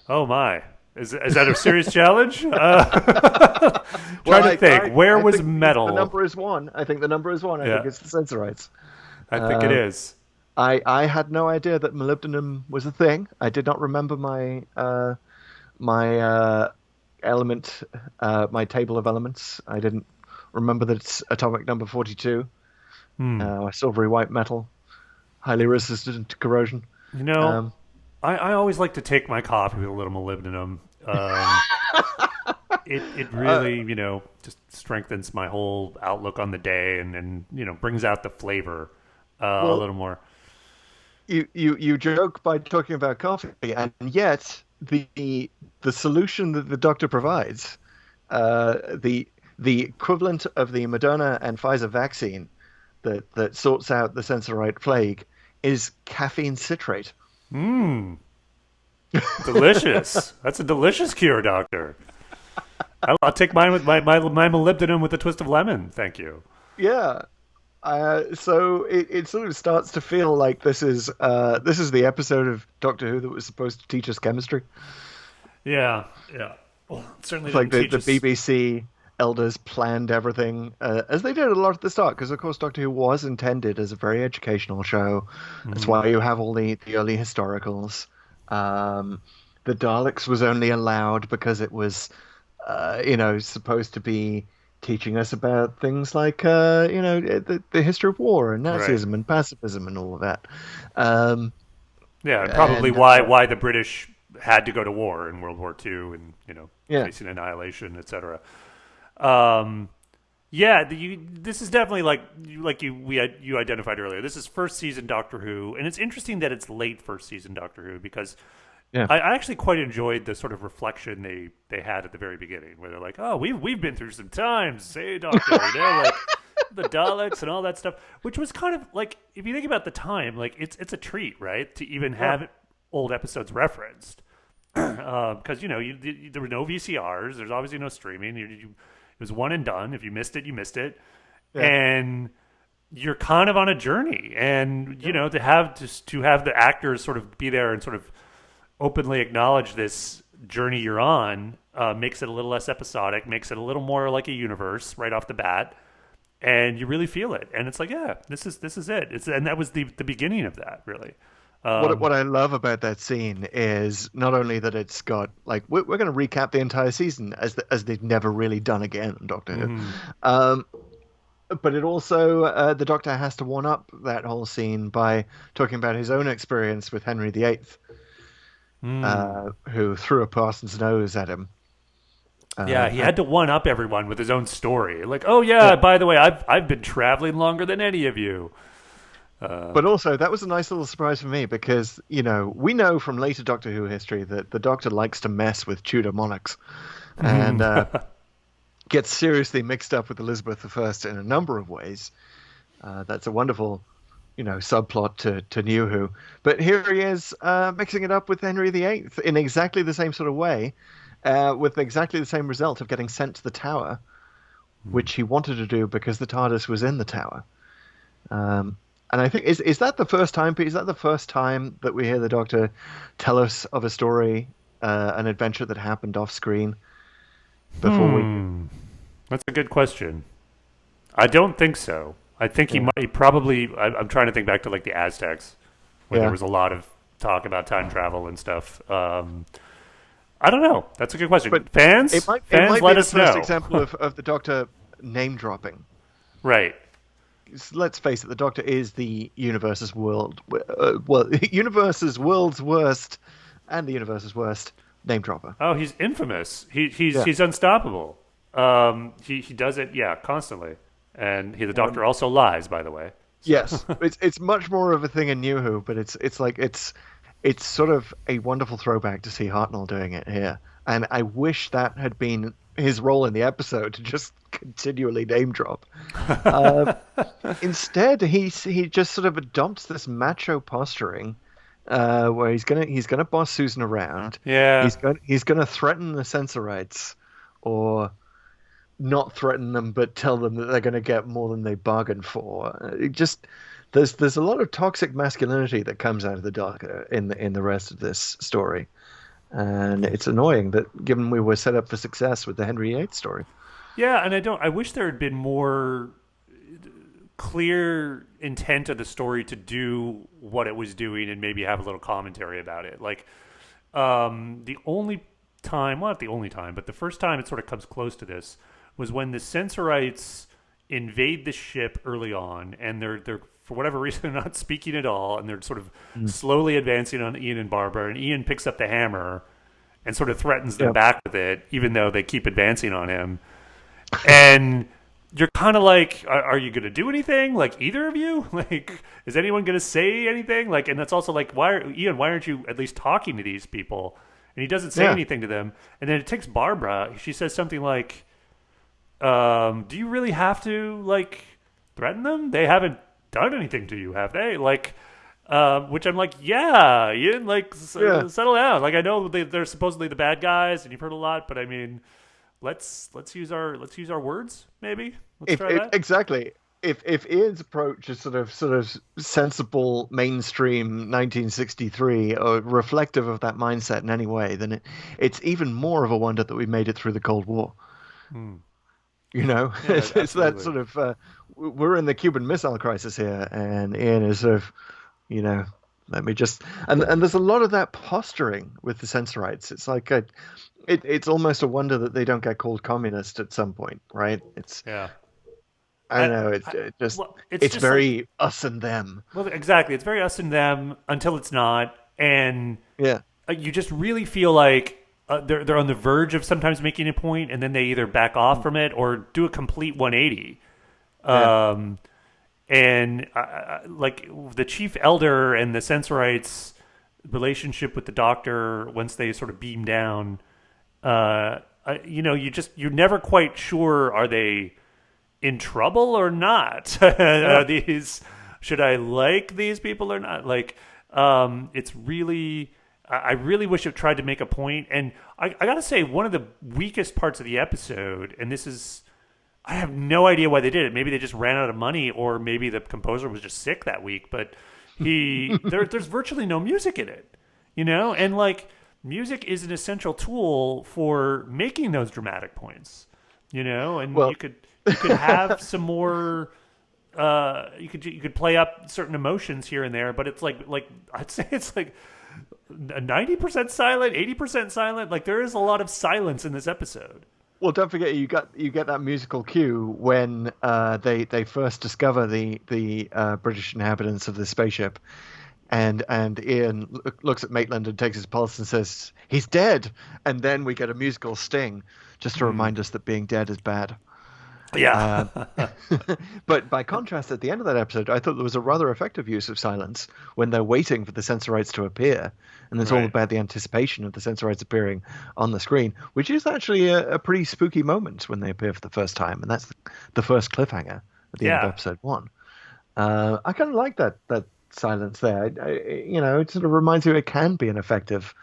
Speaker 2: Oh my. Is that a serious challenge? Trying to think. Where was metal?
Speaker 1: The number is one. I think the number is one. I think it's the Sensorites.
Speaker 2: I think it is.
Speaker 1: I had no idea that molybdenum was a thing. I did not remember my element, my table of elements. I didn't remember that it's atomic number 42. Silvery white metal, highly resistant to corrosion.
Speaker 2: I always like to take my coffee with a little molybdenum. It really, just strengthens my whole outlook on the day and brings out the flavor a little more.
Speaker 1: You joke by talking about coffee, and yet the solution that the Doctor provides, the equivalent of the Moderna and Pfizer vaccine that sorts out the Sensorite plague, is caffeine citrate.
Speaker 2: Delicious. That's a delicious cure, Doctor. I'll take mine with my molybdenum with a twist of lemon. Thank you.
Speaker 1: Yeah. So it sort of starts to feel like this is the episode of Doctor Who that was supposed to teach us chemistry.
Speaker 2: Yeah. Well, certainly
Speaker 1: it's like the BBC elders planned everything as they did a lot at the start, because of course Doctor Who was intended as a very educational show. That's why you have all the early historicals. The Daleks was only allowed because it was supposed to be teaching us about things like the history of war and Nazism and pacifism and all of that.
Speaker 2: Probably why the British had to go to war in World War II and facing annihilation, etc. This is definitely you identified earlier. This is first season Doctor Who, and it's interesting that it's late first season Doctor Who, because I actually quite enjoyed the sort of reflection they had at the very beginning, where they're like, "Oh, we've been through some times, say Doctor," like the Daleks and all that stuff, which was kind of like, if you think about the time, like it's a treat, right, to even have old episodes referenced, because there were no VCRs, there's obviously no streaming. It was one and done. If you missed it, you missed it. Yeah. And you're kind of on a journey. And, to have the actors sort of be there and sort of openly acknowledge this journey you're on makes it a little less episodic, makes it a little more like a universe right off the bat, and you really feel it. And it's like, yeah, this is it. And that was the beginning of that, really.
Speaker 1: What I love about that scene is not only that it's got like we're going to recap the entire season as they've never really done again on Doctor Who, but it also the Doctor has to one up that whole scene by talking about his own experience with Henry VIII, who threw a parson's nose at him.
Speaker 2: Yeah, he had to one up everyone with his own story. Like, oh yeah, by the way, I've been traveling longer than any of you.
Speaker 1: But also, that was a nice little surprise for me because, we know from later Doctor Who history that the Doctor likes to mess with Tudor monarchs and gets seriously mixed up with Elizabeth I in a number of ways. That's a wonderful, subplot to New Who. But here he is mixing it up with Henry VIII in exactly the same sort of way, with exactly the same result of getting sent to the Tower, which he wanted to do because the TARDIS was in the Tower. And I think is that the first time? Is that the first time that we hear the Doctor tell us of a story, an adventure that happened off screen?
Speaker 2: That's a good question. I don't think so. I think he probably. I'm trying to think back to like the Aztecs, where there was a lot of talk about time travel and stuff. I don't know. That's a good question. But fans,
Speaker 1: it might
Speaker 2: let us know.
Speaker 1: First example of the Doctor name dropping,
Speaker 2: right?
Speaker 1: Let's face it, the Doctor is the universe's world's worst, and the universe's worst name dropper.
Speaker 2: Oh, he's infamous. He's unstoppable. He does it, constantly. And the Doctor also lies, by the way.
Speaker 1: So. Yes, it's much more of a thing in New Who, but it's sort of a wonderful throwback to see Hartnell doing it here, and I wish that had been his role in the episode to just continually name drop. Instead, he just sort of adopts this macho posturing, where he's gonna boss Susan around.
Speaker 2: Yeah,
Speaker 1: he's gonna threaten the Sensorites, or not threaten them, but tell them that they're gonna get more than they bargained for. There's a lot of toxic masculinity that comes out of the Doctor in the rest of this story. And it's annoying that, given we were set up for success with the Henry VIII story.
Speaker 2: Yeah, and I wish there had been more clear intent of the story to do what it was doing and maybe have a little commentary about it. Like, the only time, well, not the only time, but the first time it sort of comes close to this was when the Sensorites invade the ship early on, and they're for whatever reason not speaking at all, and they're sort of slowly advancing on Ian and Barbara, and Ian picks up the hammer and sort of threatens them back with it, even though they keep advancing on him. And you're kind of like, are you going to do anything? Like, either of you? Like, is anyone going to say anything? Like, and that's also like, why aren't you at least talking to these people? And he doesn't say anything to them. And then it takes Barbara. She says something like, do you really have to, like, threaten them? They haven't done anything to you, have they? Like, which I'm like, Ian, like, settle down. Like, I know they're supposedly the bad guys, and you've heard a lot, but I mean, let's use our words, maybe. Let's try that.
Speaker 1: Exactly. If Ian's approach is sort of sensible mainstream 1963 or reflective of that mindset in any way, then it's even more of a wonder that we made it through the Cold War. It's that sort of we're in the Cuban Missile Crisis here, and Ian is sort of, let me just and there's a lot of that posturing with the Sensorites. It's like it's almost a wonder that they don't get called communist at some point, right? I don't know. It's very like, us and them.
Speaker 2: Well, exactly. It's very us and them until it's not, and you just really feel like they're on the verge of sometimes making a point, and then they either back off from it or do a complete 180. And like the Chief Elder and the Sensorites' relationship with the Doctor once they sort of beam down, you're never quite sure, are they in trouble or not? Are these, should I like these people or not? Like, it's really, I really wish it tried to make a point. And I gotta say, one of the weakest parts of the episode, and this is, I have no idea why they did it. Maybe they just ran out of money, or maybe the composer was just sick that week, but there's virtually no music in it, and like, music is an essential tool for making those dramatic points, and
Speaker 1: Well,
Speaker 2: you could have some more. You could play up certain emotions here and there, but it's like I'd say it's like 90% silent, 80% silent. Like there is a lot of silence in this episode.
Speaker 1: well, don't forget you get that musical cue when they first discover the British inhabitants of the spaceship, and Ian looks at Maitland and takes his pulse and says he's dead, and then we get a musical sting just to remind us that being dead is bad.
Speaker 2: Yeah.
Speaker 1: But by contrast, at the end of that episode, I thought there was a rather effective use of silence when they're waiting for the Sensorites to appear. And it's all
Speaker 2: Right.
Speaker 1: about the anticipation of the Sensorites appearing on the screen, which is actually a pretty spooky moment when they appear for the first time. And that's the first cliffhanger at the end of
Speaker 2: Yeah.
Speaker 1: episode 1. I kind of like that silence there. It sort of reminds you it can be an effective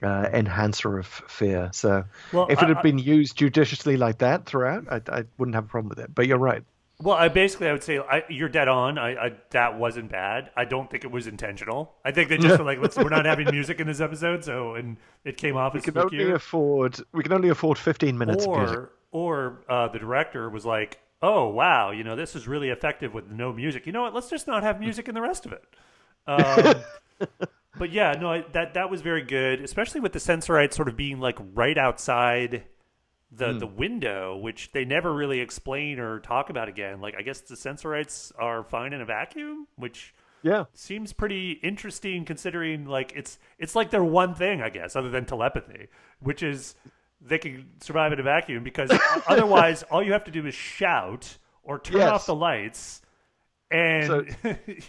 Speaker 1: enhancer of fear. So
Speaker 2: Well,
Speaker 1: if it had been used judiciously like that throughout, I wouldn't have a problem with it. But you're right.
Speaker 2: I would say you're dead on. That wasn't bad. I don't think it was intentional. I think they just were like, we're not having music in this episode, and it came off as spookier.
Speaker 1: We can only afford 15 minutes of music.
Speaker 2: Or the director was like, oh wow, this is really effective with no music. You know what? Let's just not have music in the rest of it. But yeah, no, that was very good, especially with the Sensorites sort of being like right outside the window, which they never really explain or talk about again. Like I guess the Sensorites are fine in a vacuum, which
Speaker 1: Yeah.
Speaker 2: seems pretty interesting considering like it's like their one thing, I guess, other than telepathy, which is they can survive in a vacuum because otherwise all you have to do is shout or turn
Speaker 1: Yes.
Speaker 2: off the lights and
Speaker 1: So-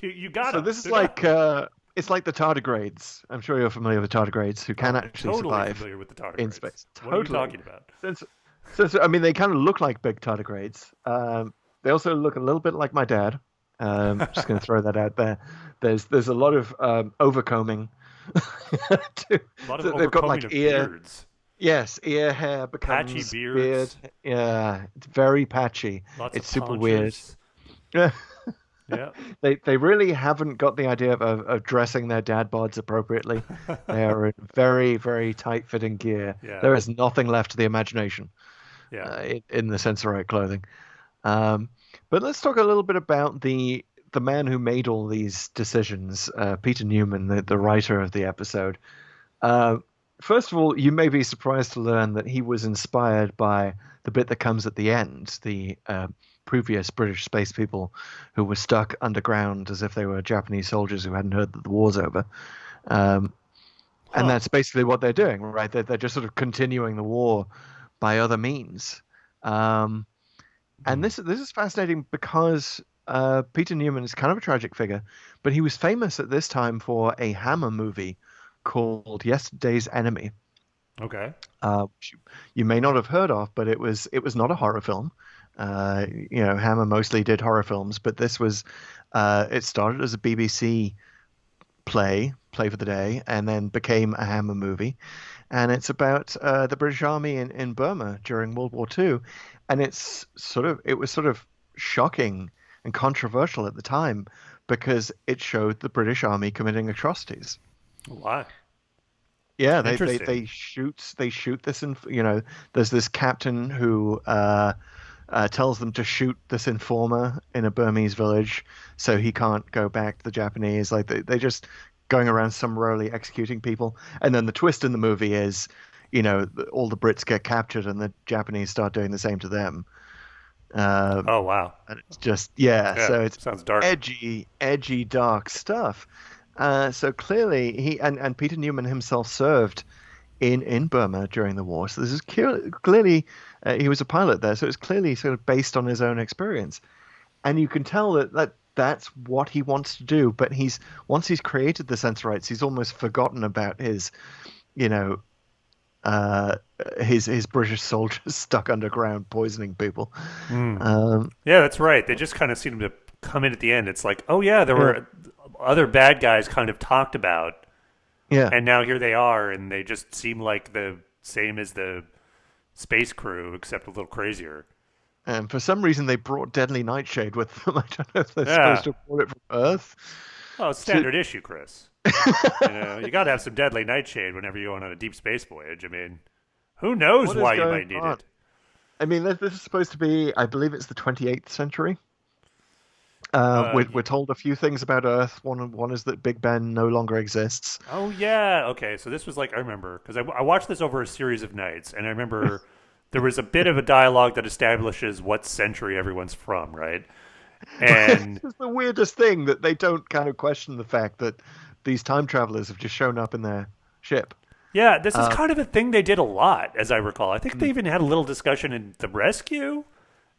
Speaker 2: you got
Speaker 1: So
Speaker 2: them.
Speaker 1: this is
Speaker 2: They're
Speaker 1: like it's like the tardigrades. I'm sure you're familiar with tardigrades who can actually
Speaker 2: totally
Speaker 1: survive
Speaker 2: familiar with the tardigrades.
Speaker 1: in space.
Speaker 2: What are you
Speaker 1: Totally.
Speaker 2: talking about?
Speaker 1: I mean, they kind of look like big tardigrades. They also look a little bit like my dad. Just going to throw that out there. There's a lot of overcombing.
Speaker 2: A lot of
Speaker 1: So they've got
Speaker 2: overcombing
Speaker 1: like
Speaker 2: of
Speaker 1: ear.
Speaker 2: beards,
Speaker 1: Yes, ear hair becomes
Speaker 2: patchy beards,
Speaker 1: beard. Yeah, it's very patchy.
Speaker 2: lots
Speaker 1: It's
Speaker 2: of
Speaker 1: super weird.
Speaker 2: paunches. Yeah.
Speaker 1: They really haven't got the idea of dressing their dad bods appropriately. They are in very, very tight fitting gear.
Speaker 2: Yeah.
Speaker 1: There is nothing left to the imagination
Speaker 2: Yeah.
Speaker 1: in the Sensorite clothing. But let's talk a little bit about the man who made all these decisions, Peter Newman, the writer of the episode. First of all, you may be surprised to learn that he was inspired by the bit that comes at the end, the previous British space people who were stuck underground as if they were Japanese soldiers who hadn't heard that the war's over. And that's basically what they're doing, right? They're just sort of continuing the war by other means. And this is fascinating because Peter Newman is kind of a tragic figure, but he was famous at this time for a Hammer movie called Yesterday's Enemy.
Speaker 2: Okay.
Speaker 1: Which you may not have heard of, but it was not a horror film. Hammer mostly did horror films, but this was it started as a BBC play for the day, and then became a Hammer movie, and it's about the British Army in Burma during World War II, and it was sort of shocking and controversial at the time because it showed the British Army committing atrocities.
Speaker 2: Why?
Speaker 1: Yeah,
Speaker 2: Interesting.
Speaker 1: they shoot this, and there's this captain who tells them to shoot this informer in a Burmese village so he can't go back to the Japanese. Like they just going around summarily executing people, and then the twist in the movie is, all the Brits get captured and the Japanese start doing the same to them.
Speaker 2: Oh wow.
Speaker 1: And it's just
Speaker 2: Yeah,
Speaker 1: so it's
Speaker 2: sounds dark.
Speaker 1: edgy, dark stuff. So clearly he and Peter Newman himself served in Burma during the war. So this is clearly he was a pilot there. So it's clearly sort of based on his own experience, and you can tell that's what he wants to do. But once he's created the Sensorites, he's almost forgotten about his British soldiers stuck underground poisoning people.
Speaker 2: Yeah, that's right. They just kind of seem to come in at the end. It's like, oh yeah, there were other bad guys kind of talked about, and now here they are, and they just seem like the same as the space crew, except a little crazier.
Speaker 1: And for some reason, they brought Deadly Nightshade with them. I don't know if they're supposed to have brought it from Earth.
Speaker 2: Oh, standard issue, Chris. You got to have some deadly nightshade whenever you're going on a deep space voyage. I mean, who knows
Speaker 1: What is
Speaker 2: why you
Speaker 1: going
Speaker 2: might need
Speaker 1: on?
Speaker 2: it?
Speaker 1: I mean, this is supposed to be, I believe it's the 28th century. We're
Speaker 2: Y-
Speaker 1: told a few things about Earth. One is that Big Ben no longer exists.
Speaker 2: oh yeah, okay. So this was like I remember because I watched this over a series of nights, and I remember there was a bit of a dialogue that establishes what century everyone's from, right? And
Speaker 1: It's the weirdest thing that they don't kind of question the fact that these time travelers have just shown up in their ship.
Speaker 2: yeah, this is
Speaker 1: Uh,
Speaker 2: kind of a thing they did a lot, as I recall. I think they even had a little discussion in The Rescue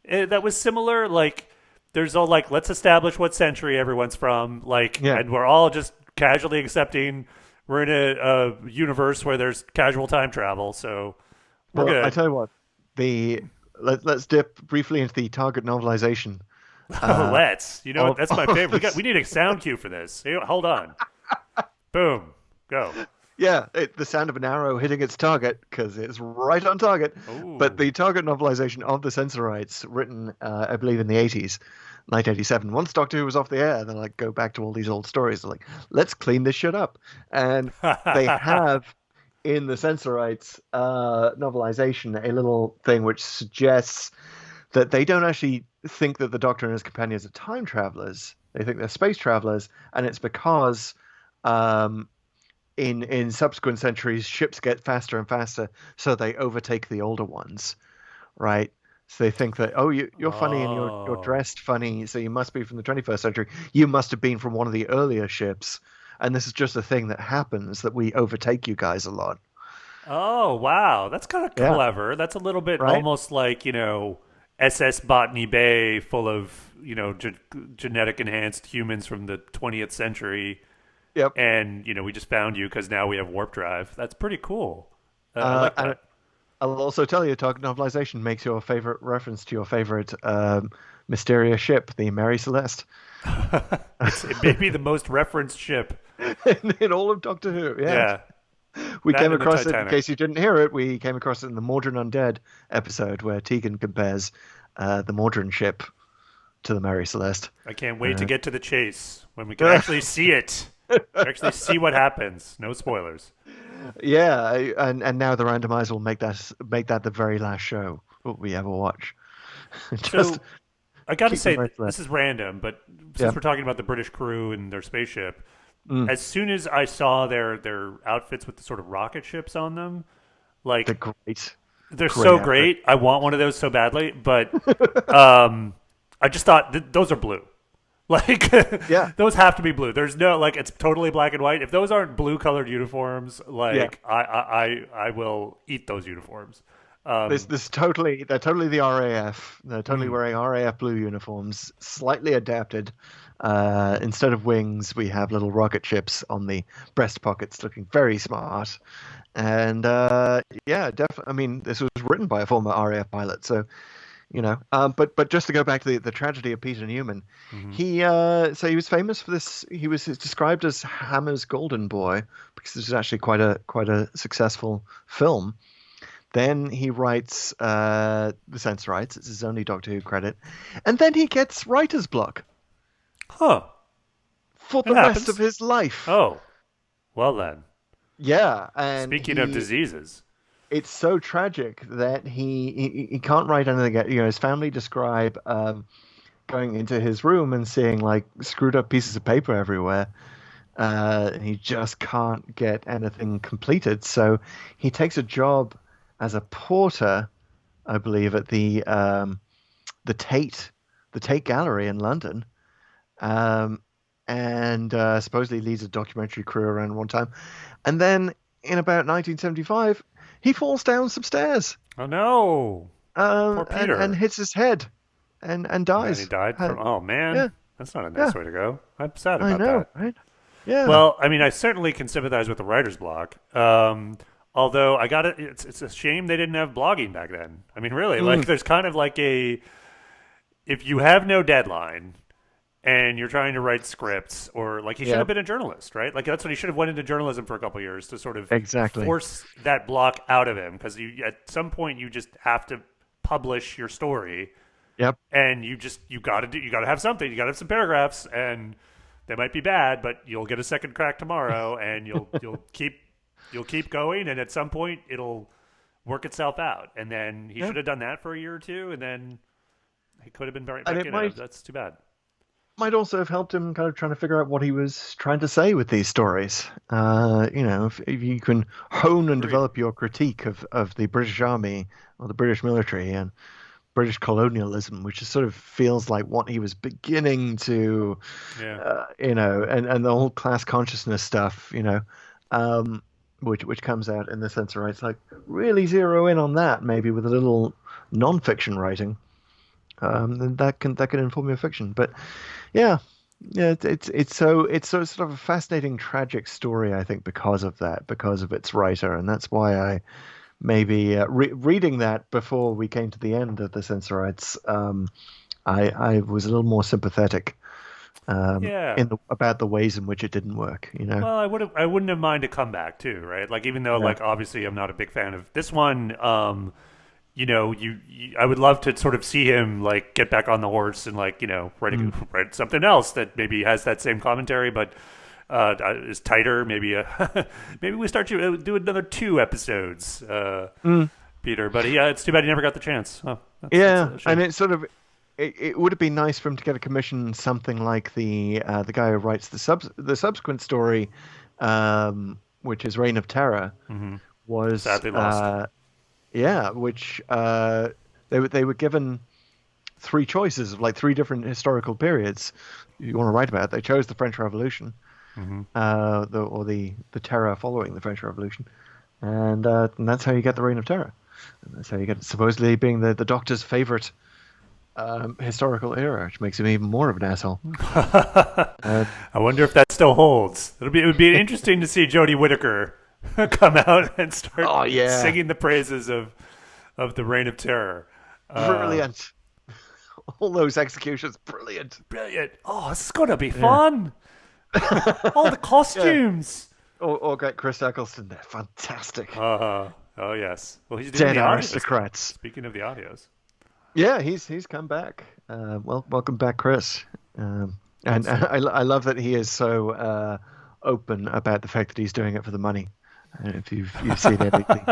Speaker 2: that was similar. Like, there's all like, let's establish what century everyone's from, like,
Speaker 1: yeah.
Speaker 2: and we're all just casually accepting we're in a universe where there's casual time travel, so we're
Speaker 1: Well, I
Speaker 2: good.
Speaker 1: tell you what, let's dip briefly into the Target novelization.
Speaker 2: Oh,
Speaker 1: Uh,
Speaker 2: let's. You know what?
Speaker 1: of,
Speaker 2: That's my favorite. We need a sound cue for this. Hey, hold on. Boom. Go.
Speaker 1: Yeah, the sound of an arrow hitting its target because it's right on target. But
Speaker 2: Ooh.
Speaker 1: the Target novelization of the Sensorites, written, I believe, in the 80s, 1987. Once Doctor Who was off the air, they're like, go back to all these old stories. They're like, let's clean this shit up. And they have in the Sensorites novelization a little thing which suggests that they don't actually think that the Doctor and his companions are time travelers. They think they're space travelers, and it's because. Um, in subsequent centuries, ships get faster and faster, so they overtake the older ones, right? So they think that, oh, you're funny and you're
Speaker 2: Oh.
Speaker 1: dressed funny, so you must be from the 21st century. You must have been from one of the earlier ships, and this is just a thing that happens that we overtake you guys a lot.
Speaker 2: Oh, wow. That's kind of
Speaker 1: Yeah,
Speaker 2: clever. That's a little bit
Speaker 1: right.
Speaker 2: almost like, SS Botany Bay full of, genetic enhanced humans from the 20th century.
Speaker 1: Yep.
Speaker 2: And, we just found you because now we have warp drive. That's pretty cool. I like
Speaker 1: And
Speaker 2: that.
Speaker 1: I'll also tell you, Target novelization makes your favorite reference to your favorite mysterious ship, the Mary Celeste,
Speaker 2: It may be the most referenced ship.
Speaker 1: in all of Doctor Who. Yeah.
Speaker 2: Yeah.
Speaker 1: We
Speaker 2: That
Speaker 1: came
Speaker 2: and the
Speaker 1: across it, in
Speaker 2: Titanic.
Speaker 1: case you didn't hear it, we came across it in the Mordrin Undead episode where Tegan compares the Mordrin ship to the Mary Celeste.
Speaker 2: I can't wait to
Speaker 1: Uh,
Speaker 2: get to the chase when we can actually see it. Actually see what happens. No spoilers.
Speaker 1: yeah, and now the randomizer will make that the very last show we ever watch. Just
Speaker 2: So I got to
Speaker 1: keep the
Speaker 2: say,
Speaker 1: Mary
Speaker 2: this
Speaker 1: Celeste.
Speaker 2: is random, but
Speaker 1: Yeah.
Speaker 2: since we're talking about the British crew and their spaceship,
Speaker 1: Mm,
Speaker 2: as soon as I saw their outfits with the sort of rocket ships on them, like
Speaker 1: the great,
Speaker 2: they're
Speaker 1: great
Speaker 2: so
Speaker 1: outfit.
Speaker 2: great. I want one of those so badly, but um, I just thought those are blue. Like
Speaker 1: Yeah,
Speaker 2: those have to be blue. There's no like it's totally black and white. If those aren't blue colored uniforms,
Speaker 1: yeah.
Speaker 2: like I will eat those uniforms. Um,
Speaker 1: This totally they're totally the RAF. They're totally
Speaker 2: mm,
Speaker 1: wearing RAF blue uniforms, slightly adapted. Instead of wings, we have little rocket ships on the breast pockets, looking very smart. And yeah, definitely. I mean, this was written by a former RAF pilot, so you know. But just to go back to the tragedy of Peter Newman,
Speaker 2: mhm.
Speaker 1: he was famous for this. He was described as Hammer's golden boy because this is actually quite a successful film. Then he writes the Sensorites. It's his only Doctor Who credit, and then he gets writer's block
Speaker 2: Huh.
Speaker 1: for
Speaker 2: It
Speaker 1: the rest of
Speaker 2: happens.
Speaker 1: his life.
Speaker 2: Oh, well then.
Speaker 1: Yeah, and
Speaker 2: Speaking of
Speaker 1: he
Speaker 2: diseases.
Speaker 1: it's so tragic that he can't write anything. You know, his family describe going into his room and seeing like screwed up pieces of paper everywhere. And he just can't get anything completed. So he takes a job as a porter, I believe, at the Tate the Tate Gallery in London, um, and supposedly leads a documentary crew around one time. And then in about 1975, he falls down some stairs
Speaker 2: Oh no. Poor
Speaker 1: and
Speaker 2: Peter.
Speaker 1: hits his head and
Speaker 2: And then he
Speaker 1: dies.
Speaker 2: died from oh man.
Speaker 1: Yeah,
Speaker 2: That's not a
Speaker 1: yeah,
Speaker 2: nice way to go. I'm sad
Speaker 1: I
Speaker 2: about
Speaker 1: know,
Speaker 2: that.
Speaker 1: right? Yeah.
Speaker 2: Well, I mean, I certainly can sympathize with the writer's block. Although I got it's a shame they didn't have blogging back then. I mean, really, like
Speaker 1: Mm,
Speaker 2: there's kind of like a if you have no deadline and you're trying to write scripts, or like he should have
Speaker 1: yep,
Speaker 2: been a journalist, right? Like that's what he should have went into journalism for a couple of years to sort of
Speaker 1: exactly.
Speaker 2: force that block out of him because you at some point you just have to publish your story
Speaker 1: Yep.
Speaker 2: and you got to have something, you got to have some paragraphs and they might be bad, but you'll get a second crack tomorrow, and you'll keep going, and at some point it'll work itself out. And then he should have done that for a year or two, and then he could have been very. That's too bad.
Speaker 1: Might also have helped him kind of trying to figure out what he was trying to say with these stories. If you can hone and develop your critique of the British Army or the British military and British colonialism, which just sort of feels like what he was beginning to, and the whole class consciousness stuff, which comes out in the Sensorites, like really zero in on that maybe with a little non-fiction writing. Then that can inform your fiction, but it's sort of a fascinating tragic story, I think, because of its writer, and that's why I maybe reading that before we came to the end of the Sensorites, I was a little more sympathetic about the ways in which it didn't work.
Speaker 2: Well, I wouldn't have minded a comeback too, right? Like even though like obviously I'm not a big fan of this one. I would love to sort of see him like get back on the horse and like write something else that maybe has that same commentary, but is tighter. Maybe maybe we start to do another 2 episodes, Peter. But it's too bad he never got the chance. Oh,
Speaker 1: and it's sort of it would have been nice for him to get a commission something like the guy who writes the subsequent story, which is Reign of Terror, was
Speaker 2: sadly lost.
Speaker 1: Which they were given 3 choices of like 3 different historical periods you want to write about. They chose the French Revolution, the terror following the French Revolution, and that's how you get the Reign of Terror. And that's how you get it, supposedly being the Doctor's favorite historical era, which makes him even more of an asshole.
Speaker 2: I wonder if that still holds. It would be interesting to see Jodie Whittaker come out and start singing the praises of the Reign of Terror.
Speaker 1: Brilliant. All those executions, brilliant.
Speaker 2: Oh, this is going to be fun. All the costumes.
Speaker 1: Or get Chris Eccleston there. Fantastic.
Speaker 2: Oh, yes. Well, he's doing
Speaker 1: Dead
Speaker 2: the
Speaker 1: aristocrats.
Speaker 2: Speaking of the audios.
Speaker 1: Yeah, he's come back. Welcome back, Chris. And I love that he is so open about the fact that he's doing it for the money. If you've seen anything,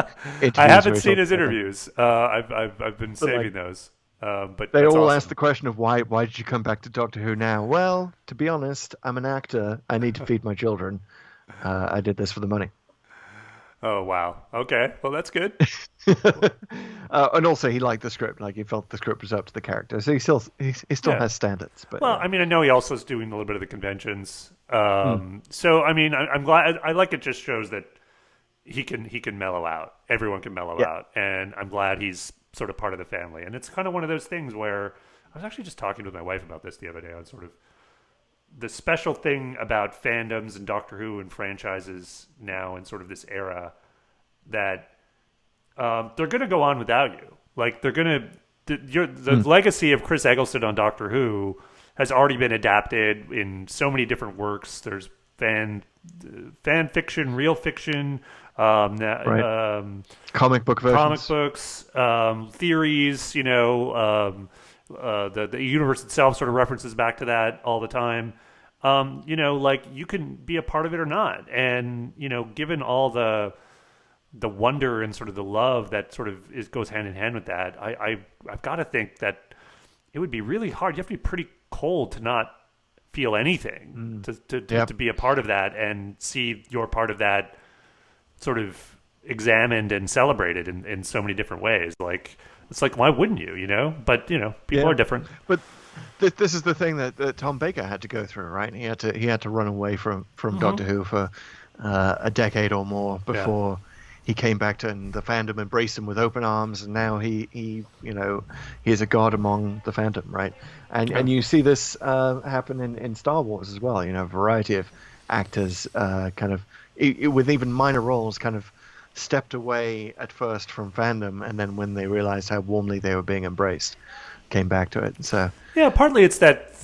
Speaker 2: I haven't seen his interviews. I've been saving those. But
Speaker 1: they all
Speaker 2: awesome.
Speaker 1: ask the question of why did you come back to Doctor Who now? Well, to be honest, I'm an actor. I need to feed my children. I did this for the money.
Speaker 2: Oh wow. Okay. Well, that's good.
Speaker 1: And also, he liked the script. Like he felt the script was up to the character. So he still has standards. But
Speaker 2: I mean, I know he also is doing a little bit of the conventions. So I mean, I'm glad. I like it. Just shows that he can mellow out. Everyone can mellow out, and I'm glad he's sort of part of the family. And it's kind of one of those things where I was actually just talking with my wife about this the other day on sort of the special thing about fandoms and Doctor Who and franchises now in sort of this era that they're going to go on without you. Like they're going to the legacy of Chris Eccleston on Doctor Who has already been adapted in so many different works. There's fan fiction, real fiction,
Speaker 1: comic book versions,
Speaker 2: theories. The universe itself sort of references back to that all the time. Like you can be a part of it or not, and given all the wonder and sort of the love that sort of goes hand in hand with that, I've got to think that it would be really hard. You have to be pretty cold to not feel anything to be a part of that and see your part of that sort of examined and celebrated in so many different ways. Like it's like, why wouldn't you? But people are different.
Speaker 1: But this is the thing that Tom Baker had to go through, right? He had to run away from Doctor Who for a decade or more before he came back to, and the fandom embraced him with open arms, and now he is a god among the fandom, right? And you see this happen in Star Wars as well. A variety of actors kind of with even minor roles kind of stepped away at first from fandom, and then when they realized how warmly they were being embraced, came back to it. So
Speaker 2: partly it's that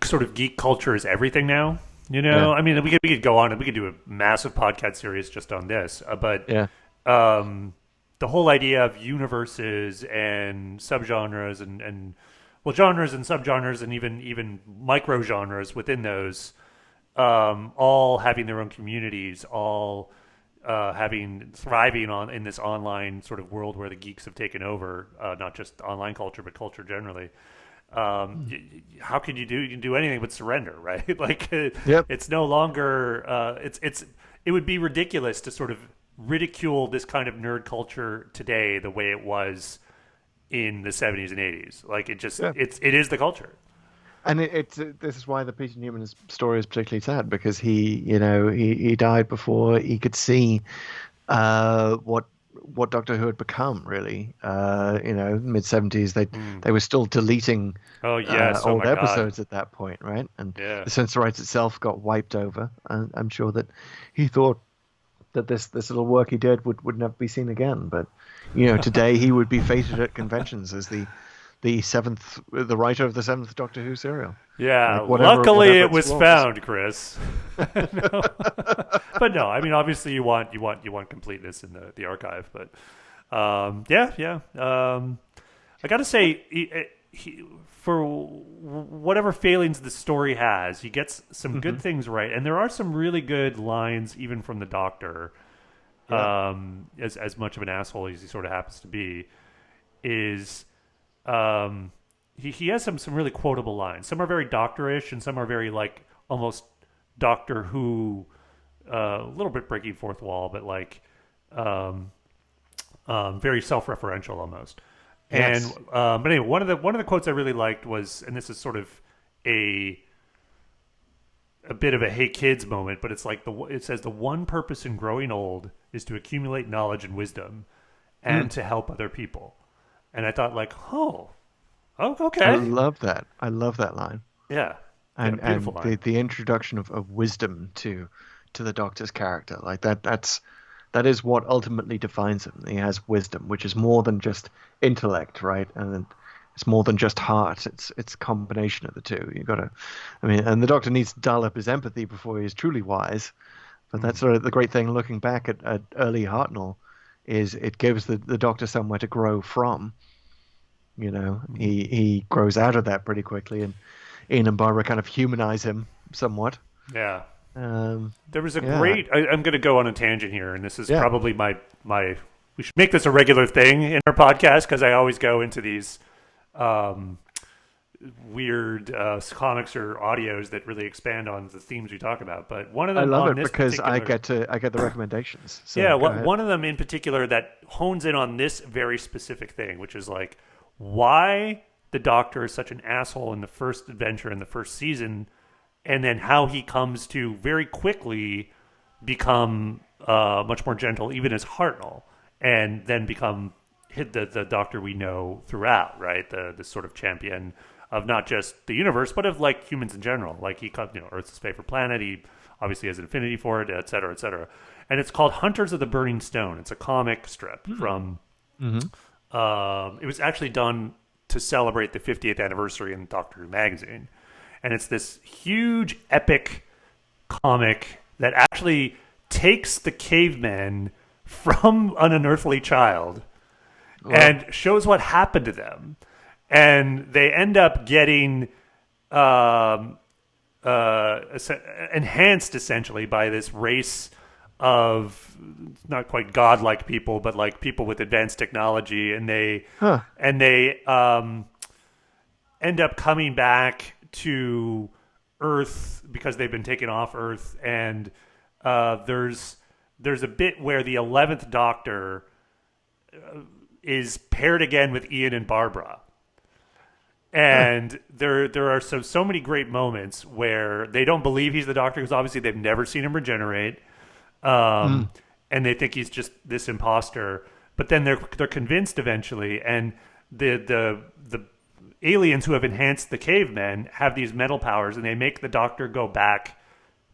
Speaker 2: sort of geek culture is everything now. I mean, we could go on and we could do a massive podcast series just on this, but the whole idea of universes and subgenres and genres and subgenres and even micro genres within those all having their own communities, all thriving in this online sort of world where the geeks have taken over, not just online culture but culture generally. How can you do anything but surrender, right? Like
Speaker 1: Yep.
Speaker 2: it's no longer it would be ridiculous to sort of ridicule this kind of nerd culture today the way it was in the 70s and 80s. Like it just
Speaker 1: Yeah.
Speaker 2: it is the culture.
Speaker 1: And this is why the Peter Newman story is particularly sad, because he died before he could see what Doctor Who had become, really. Mid-70s, they were still deleting
Speaker 2: Oh yes, oh
Speaker 1: old
Speaker 2: my
Speaker 1: episodes
Speaker 2: God.
Speaker 1: at that point, right? And
Speaker 2: Yeah.
Speaker 1: the Sensorites itself got wiped over. And I'm sure that he thought that this little work he did would never be seen again. But today he would be feted at conventions as the writer of the seventh Doctor Who serial.
Speaker 2: Yeah,
Speaker 1: Like, whatever
Speaker 2: luckily it was
Speaker 1: explores.
Speaker 2: found, Chris. No. But no, I mean obviously you want completeness in the archive, but yeah. I got to say he for whatever failings the story has, he gets some good things right, and there are some really good lines even from the Doctor.
Speaker 1: Yeah.
Speaker 2: As much of an asshole as he sort of happens to be, is he has some really quotable lines. Some are very Doctor-ish, and some are very like almost Doctor Who, a little bit breaking fourth wall, but like very self-referential almost.
Speaker 1: Yes.
Speaker 2: And but anyway, one of the quotes I really liked was, and this is sort of a bit of a "Hey kids" moment, but it's like it says the one purpose in growing old is to accumulate knowledge and wisdom, and to help other people. And I thought, like, oh, okay,
Speaker 1: I love that. I love that line.
Speaker 2: yeah,
Speaker 1: And
Speaker 2: beautiful line.
Speaker 1: the introduction of wisdom to the Doctor's character, like that is what ultimately defines him. He has wisdom, which is more than just intellect, right? And it's more than just heart. It's a combination of the two. And the Doctor needs to dial up his empathy before he's truly wise. But that's sort of the great thing looking back at early Hartnell, is it gives the Doctor somewhere to grow from. He grows out of that pretty quickly, and Ian and Barbara kind of humanize him somewhat.
Speaker 2: Yeah. There was a
Speaker 1: yeah.
Speaker 2: great. I'm going to go on a tangent here, and this is
Speaker 1: Yeah.
Speaker 2: probably my. We should make this a regular thing in our podcast, because I always go into these weird comics or audios that really expand on the themes we talk about. But one of them,
Speaker 1: I love
Speaker 2: on
Speaker 1: it
Speaker 2: this
Speaker 1: because I
Speaker 2: particular-
Speaker 1: get the recommendations. So
Speaker 2: yeah,
Speaker 1: go ahead.
Speaker 2: one of them in particular that hones in on this very specific thing, which is like why the Doctor is such an asshole in the first adventure in the first season, and then how he comes to very quickly become much more gentle, even as Hartnell, and then become the Doctor we know throughout, right? The sort of champion of not just the universe, but of like humans in general. Like Earth's his favorite planet. He obviously has an affinity for it, et cetera, et cetera. And it's called Hunters of the Burning Stone. It's a comic strip from. It was actually done to celebrate the 50th anniversary in Doctor Who magazine, and it's this huge epic comic that actually takes the cavemen from an unearthly child and shows what happened to them, and they end up getting enhanced essentially by this race of not quite godlike people, but like people with advanced technology, and they end up coming back to Earth because they've been taken off Earth, and there's a bit where the 11th Doctor is paired again with Ian and Barbara. And there are so many great moments where they don't believe he's the Doctor, because obviously they've never seen him regenerate. And they think he's just this imposter, but then they're convinced eventually, and the aliens who have enhanced the cavemen have these mental powers, and they make the Doctor go back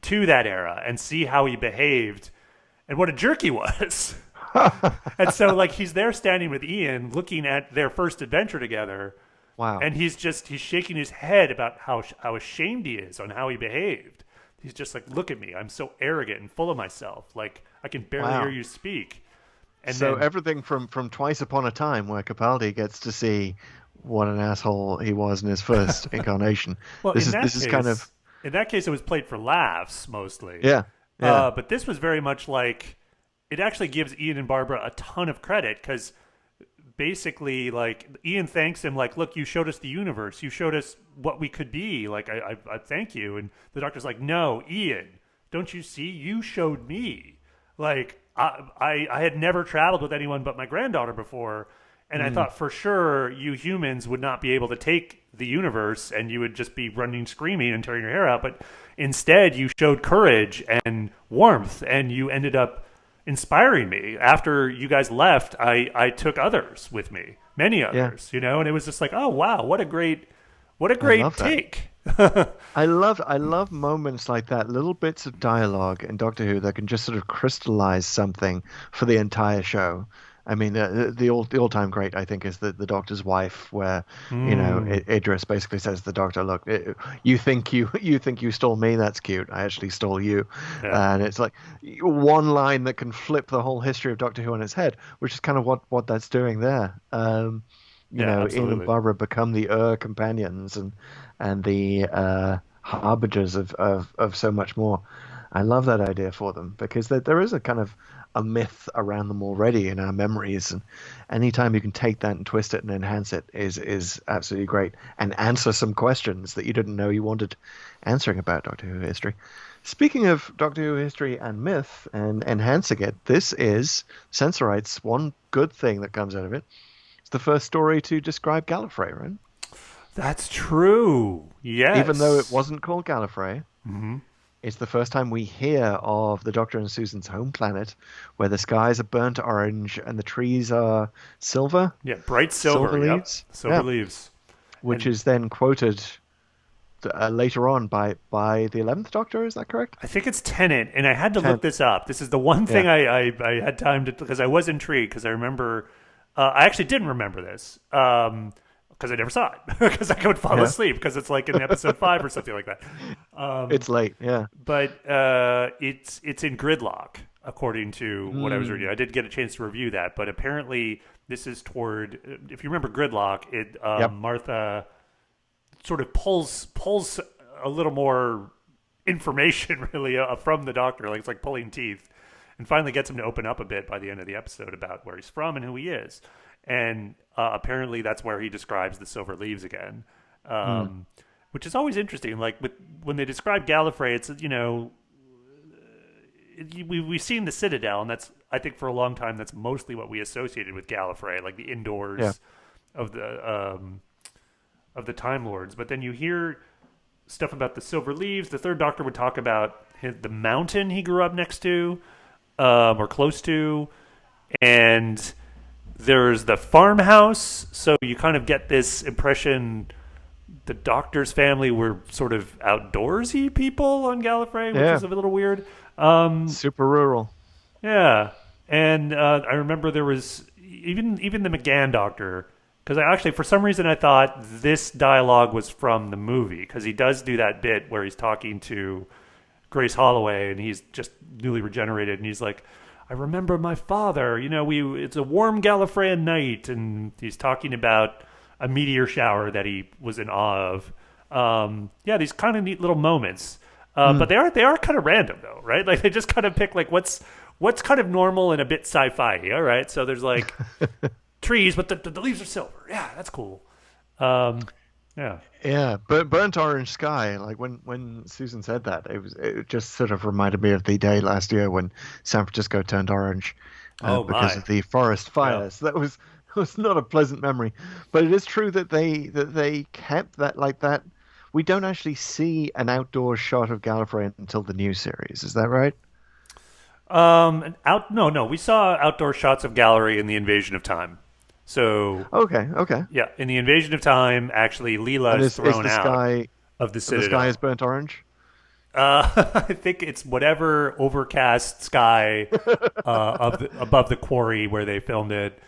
Speaker 2: to that era and see how he behaved and what a jerk he was. And so like he's there standing with Ian looking at their first adventure together.
Speaker 1: Wow.
Speaker 2: And he's shaking his head about how ashamed he is on how he behaved. He's just like, look at me. I'm so arrogant and full of myself. Like, I can barely hear you speak. And
Speaker 1: so
Speaker 2: then,
Speaker 1: everything from Twice Upon a Time, where Capaldi gets to see what an asshole he was in his first incarnation.
Speaker 2: well,
Speaker 1: This
Speaker 2: in
Speaker 1: is
Speaker 2: that
Speaker 1: kind of
Speaker 2: in that case, it was played for laughs mostly.
Speaker 1: Yeah, yeah,
Speaker 2: But this was very much like it actually gives Ian and Barbara a ton of credit because basically, like Ian thanks him, like, "Look, you showed us the universe. You showed us what we could be. Like, I thank you." And the Doctor's like, "No, Ian, don't you see? You showed me. Like, I had never traveled with anyone but my granddaughter before." And I thought for sure you humans would not be able to take the universe and you would just be running, screaming, and tearing your hair out. But instead, you showed courage and warmth, and you ended up inspiring me. After you guys left, I took others with me, many others, you know, and it was just like, oh wow, what a great take.
Speaker 1: I love moments like that, little bits of dialogue in Doctor Who that can just sort of crystallize something for the entire show. I mean, the all-time great, I think, is the Doctor's wife, where you know Idris basically says to the Doctor, "Look, you think you stole me? That's cute. I actually stole you."
Speaker 2: Yeah.
Speaker 1: And it's like one line that can flip the whole history of Doctor Who on its head, which is kind of what that's doing there. You know, Ian
Speaker 2: Absolutely.
Speaker 1: and Barbara become the companions and the harbingers of so much more. I love that idea for them because there is a kind of a myth around them already in our memories, and anytime you can take that and twist it and enhance it is absolutely great, and answer some questions that you didn't know you wanted answering about Doctor Who history. Speaking of Doctor Who history and myth and enhancing it, this is Sensorites. One good thing that comes out of it. It's the first story to describe Gallifrey, right?
Speaker 2: That's true. Yes.
Speaker 1: Even though it wasn't called Gallifrey. It's the first time we hear of the Doctor and Susan's home planet, where the skies are burnt orange and the trees are silver.
Speaker 2: Yeah, bright silver.
Speaker 1: leaves.
Speaker 2: Silver leaves.
Speaker 1: Which is then quoted later on by the 11th Doctor, is that correct?
Speaker 2: I think it's Tennant, and I had to look this up. This is the one thing I had time to, because I was intrigued, because I remember, I actually didn't remember this, because I never saw it, because I would fall asleep, because it's like in episode 5 or something like that.
Speaker 1: It's late, yeah.
Speaker 2: But it's in Gridlock, according to what I was reading. I did get a chance to review that, but apparently this is toward, if you remember Gridlock, Martha sort of pulls a little more information really from the Doctor, like it's like pulling teeth, and finally gets him to open up a bit by the end of the episode about where he's from and who he is. And apparently that's where he describes the silver leaves again, which is always interesting. Like when they describe Gallifrey, it's, you know, we've seen the Citadel, and that's, I think for a long time, that's mostly what we associated with Gallifrey, like the indoors of the Time Lords. But then you hear stuff about the silver leaves. The Third Doctor would talk about the mountain he grew up next to, or close to, and there's the farmhouse. So you kind of get this impression the Doctor's family were sort of outdoorsy people on Gallifrey, which is a little weird.
Speaker 1: Super rural.
Speaker 2: Yeah. And I remember there was even the McGann Doctor, because I actually, for some reason, I thought this dialogue was from the movie, because he does do that bit where he's talking to Grace Holloway, and he's just newly regenerated, and he's like, I remember my father, you know, it's a warm Gallifreyan night, and he's talking about a meteor shower that he was in awe of. These kind of neat little moments. But they are kind of random, though, right? Like, they just kind of pick, like, what's kind of normal and a bit sci-fi, all right? So there's, like, trees, but the leaves are silver. Yeah, that's cool.
Speaker 1: Yeah, but burnt orange sky. Like when Susan said that, it just sort of reminded me of the day last year when San Francisco turned orange because of the forest fires. Yeah. That was not a pleasant memory. But it is true that they kept that like that. We don't actually see an outdoor shot of Gallifrey until the new series. Is that right?
Speaker 2: No. We saw outdoor shots of Gallery in the Invasion of Time. So
Speaker 1: okay.
Speaker 2: Yeah, in the Invasion of Time, actually, Leela is thrown out of the Citadel.
Speaker 1: The sky is burnt orange?
Speaker 2: I think it's whatever overcast sky above the quarry where they filmed it.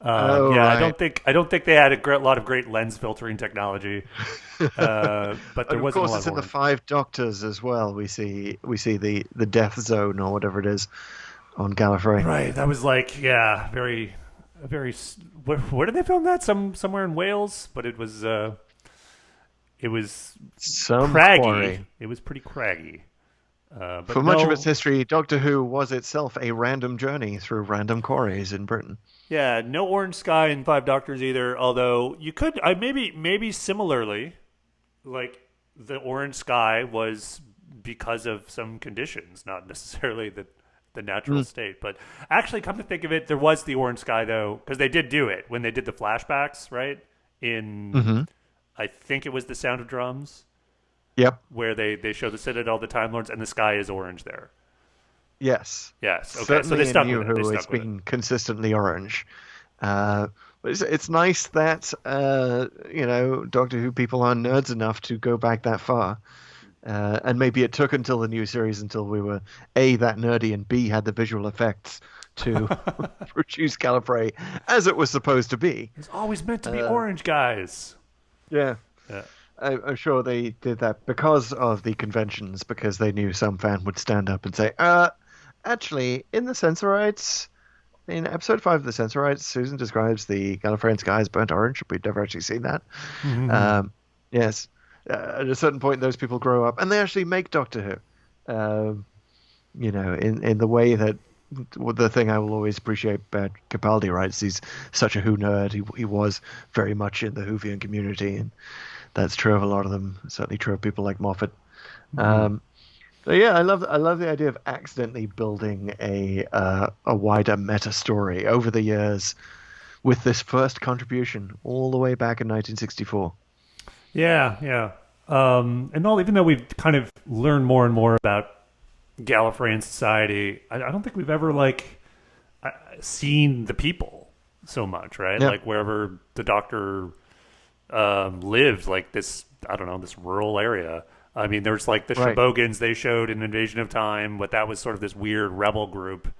Speaker 2: Right. I don't think they had a lot of great lens filtering technology. But there wasn't a lot of
Speaker 1: course, it's in the Five Doctors as well. We see the death zone or whatever it is on Gallifrey.
Speaker 2: Right. That was like very. Where did they film that? Somewhere in Wales, but it was It was
Speaker 1: Some
Speaker 2: craggy.
Speaker 1: quarry.
Speaker 2: It was pretty craggy. But
Speaker 1: For much of
Speaker 2: no,
Speaker 1: its history, Doctor Who was itself a random journey through random quarries in Britain.
Speaker 2: yeah, no orange sky in Five Doctors either. Although you could, maybe similarly, like the orange sky was because of some conditions, not necessarily the natural state. But actually, come to think of it, there was the orange sky though, because they did do it when they did the flashbacks, right? In
Speaker 1: Mm-hmm.
Speaker 2: I think it was The Sound of Drums,
Speaker 1: Yep.
Speaker 2: where they show the Citadel, the Time Lords, and the sky is orange there.
Speaker 1: Yes.
Speaker 2: Yes. Okay. So
Speaker 1: Certainly
Speaker 2: they
Speaker 1: in
Speaker 2: stuck
Speaker 1: New
Speaker 2: with it. They
Speaker 1: Who, it's
Speaker 2: stuck with it.
Speaker 1: been consistently orange. But it's nice that Doctor Who people are nerds enough to go back that far. And maybe it took until the new series until we were A, that nerdy, and B, had the visual effects to produce Gallifrey as it was supposed to be.
Speaker 2: It's always meant to be orange, guys.
Speaker 1: Yeah.
Speaker 2: Yeah.
Speaker 1: I'm sure they did that because of the conventions, because they knew some fan would stand up and say, actually, in the Sensorites, in episode 5 of the Sensorites, Susan describes the Gallifreyan sky as burnt orange. We've never actually seen that. Yes. At a certain point, those people grow up, and they actually make Doctor Who. In the way that the thing I will always appreciate about Capaldi, right? Is he's such a Who nerd. He was very much in the Whovian community, and that's true of a lot of them. Certainly true of people like Moffat. So yeah, I love the idea of accidentally building a wider meta story over the years with this first contribution all the way back in 1964.
Speaker 2: Yeah, yeah. Even though we've kind of learned more and more about Gallifreyan society, I don't think we've ever seen the people so much, right?
Speaker 1: Yeah.
Speaker 2: Like wherever the Doctor lived, like this, I don't know, this rural area. I mean, there's like the
Speaker 1: Right.
Speaker 2: Shobogans they showed in Invasion of Time, but that was sort of this weird rebel group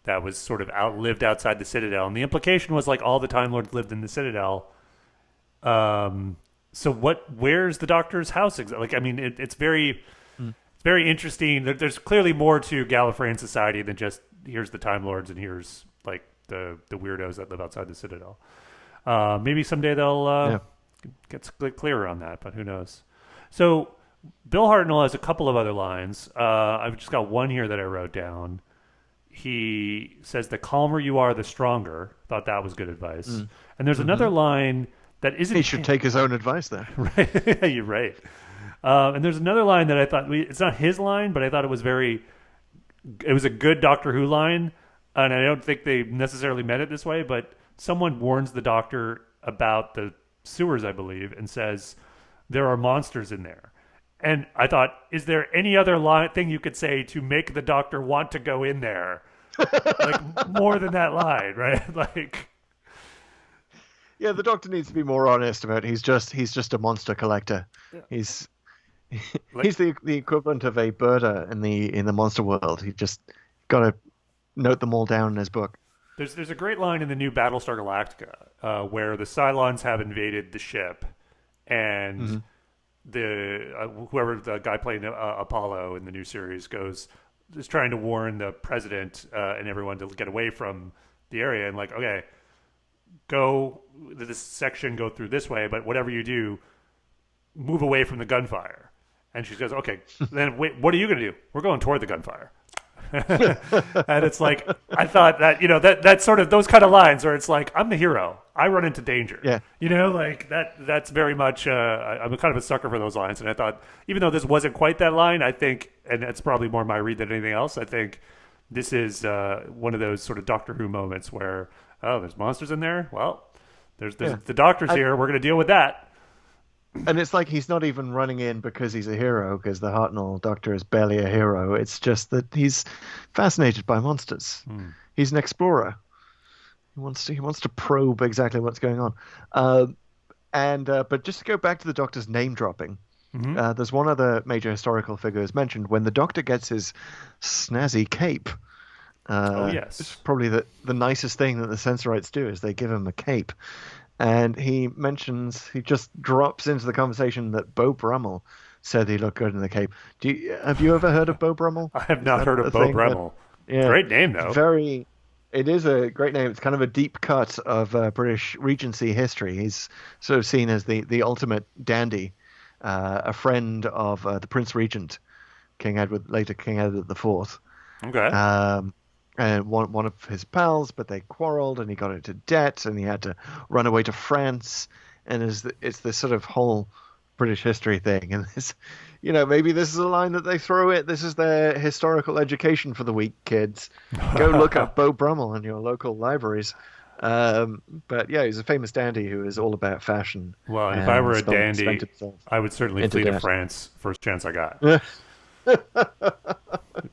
Speaker 2: that was sort of lived outside the Citadel, and the implication was like all the Time Lords lived in the Citadel. So where's the Doctor's house exactly? Like, I mean, it's very interesting. There's clearly more to Gallifreyan society than just here's the Time Lords and here's like the weirdos that live outside the Citadel. Maybe someday they'll get clearer on that, but who knows? So Bill Hartnell has a couple of other lines. I've just got one here that I wrote down. He says, "The calmer you are, the stronger." Thought that was good advice. And there's another line that isn't.
Speaker 1: He should take his own advice there.
Speaker 2: Right, you're right. And there's another line that I thought it's not his line, but I thought it was a good Doctor Who line, and I don't think they necessarily meant it this way. But someone warns the Doctor about the sewers, I believe, and says there are monsters in there. And I thought, is there any other thing you could say to make the Doctor want to go in there, like more than that line, right? Like.
Speaker 1: Yeah, the Doctor needs to be more honest about it. He's just a monster collector. Yeah. He's the equivalent of a birder in the monster world. He just got to note them all down in his book.
Speaker 2: There's a great line in the new Battlestar Galactica where the Cylons have invaded the ship, and whoever the guy playing Apollo in the new series is trying to warn the president and everyone to get away from the area, and like, okay, go this section, go through this way, but whatever you do, move away from the gunfire. And she goes, okay, then wait, what are you going to do? We're going toward the gunfire. And it's like, I thought that, that sort of, those kind of lines where it's like, I'm the hero, I run into danger.
Speaker 1: Yeah.
Speaker 2: Like that's very much, I'm kind of a sucker for those lines. And I thought, even though this wasn't quite that line, I think, and it's probably more my read than anything else, I think this is one of those sort of Doctor Who moments where, oh, there's monsters in there? Well, there's the Doctor's here. We're going to deal with that.
Speaker 1: And it's like he's not even running in because he's a hero, because the Hartnell Doctor is barely a hero. It's just that he's fascinated by monsters. He's an explorer. He wants to probe exactly what's going on. But just to go back to the Doctor's name dropping, there's one other major historical figure is mentioned when the Doctor gets his snazzy cape.
Speaker 2: Yes.
Speaker 1: It's probably the nicest thing that the Sensorites do is they give him a cape. And he just drops into the conversation that Beau Brummel said he looked good in the cape. Have you ever heard of Beau Brummel?
Speaker 2: I have not heard of Beau Brummel.
Speaker 1: Yeah,
Speaker 2: great name, though.
Speaker 1: It is a great name. It's kind of a deep cut of British Regency history. He's sort of seen as the ultimate dandy. a friend of the Prince Regent, King Edward, later King Edward the Fourth.
Speaker 2: Okay.
Speaker 1: And one of his pals, but they quarreled, and he got into debt, and he had to run away to France. And it's this sort of whole British history thing, and this, maybe this is a line that they throw it. This is their historical education for the week, kids. Go look up Beau Brummel in your local libraries. But yeah, he's a famous dandy who is all about fashion.
Speaker 2: Well, if I were a dandy, I would certainly flee to France first chance I got.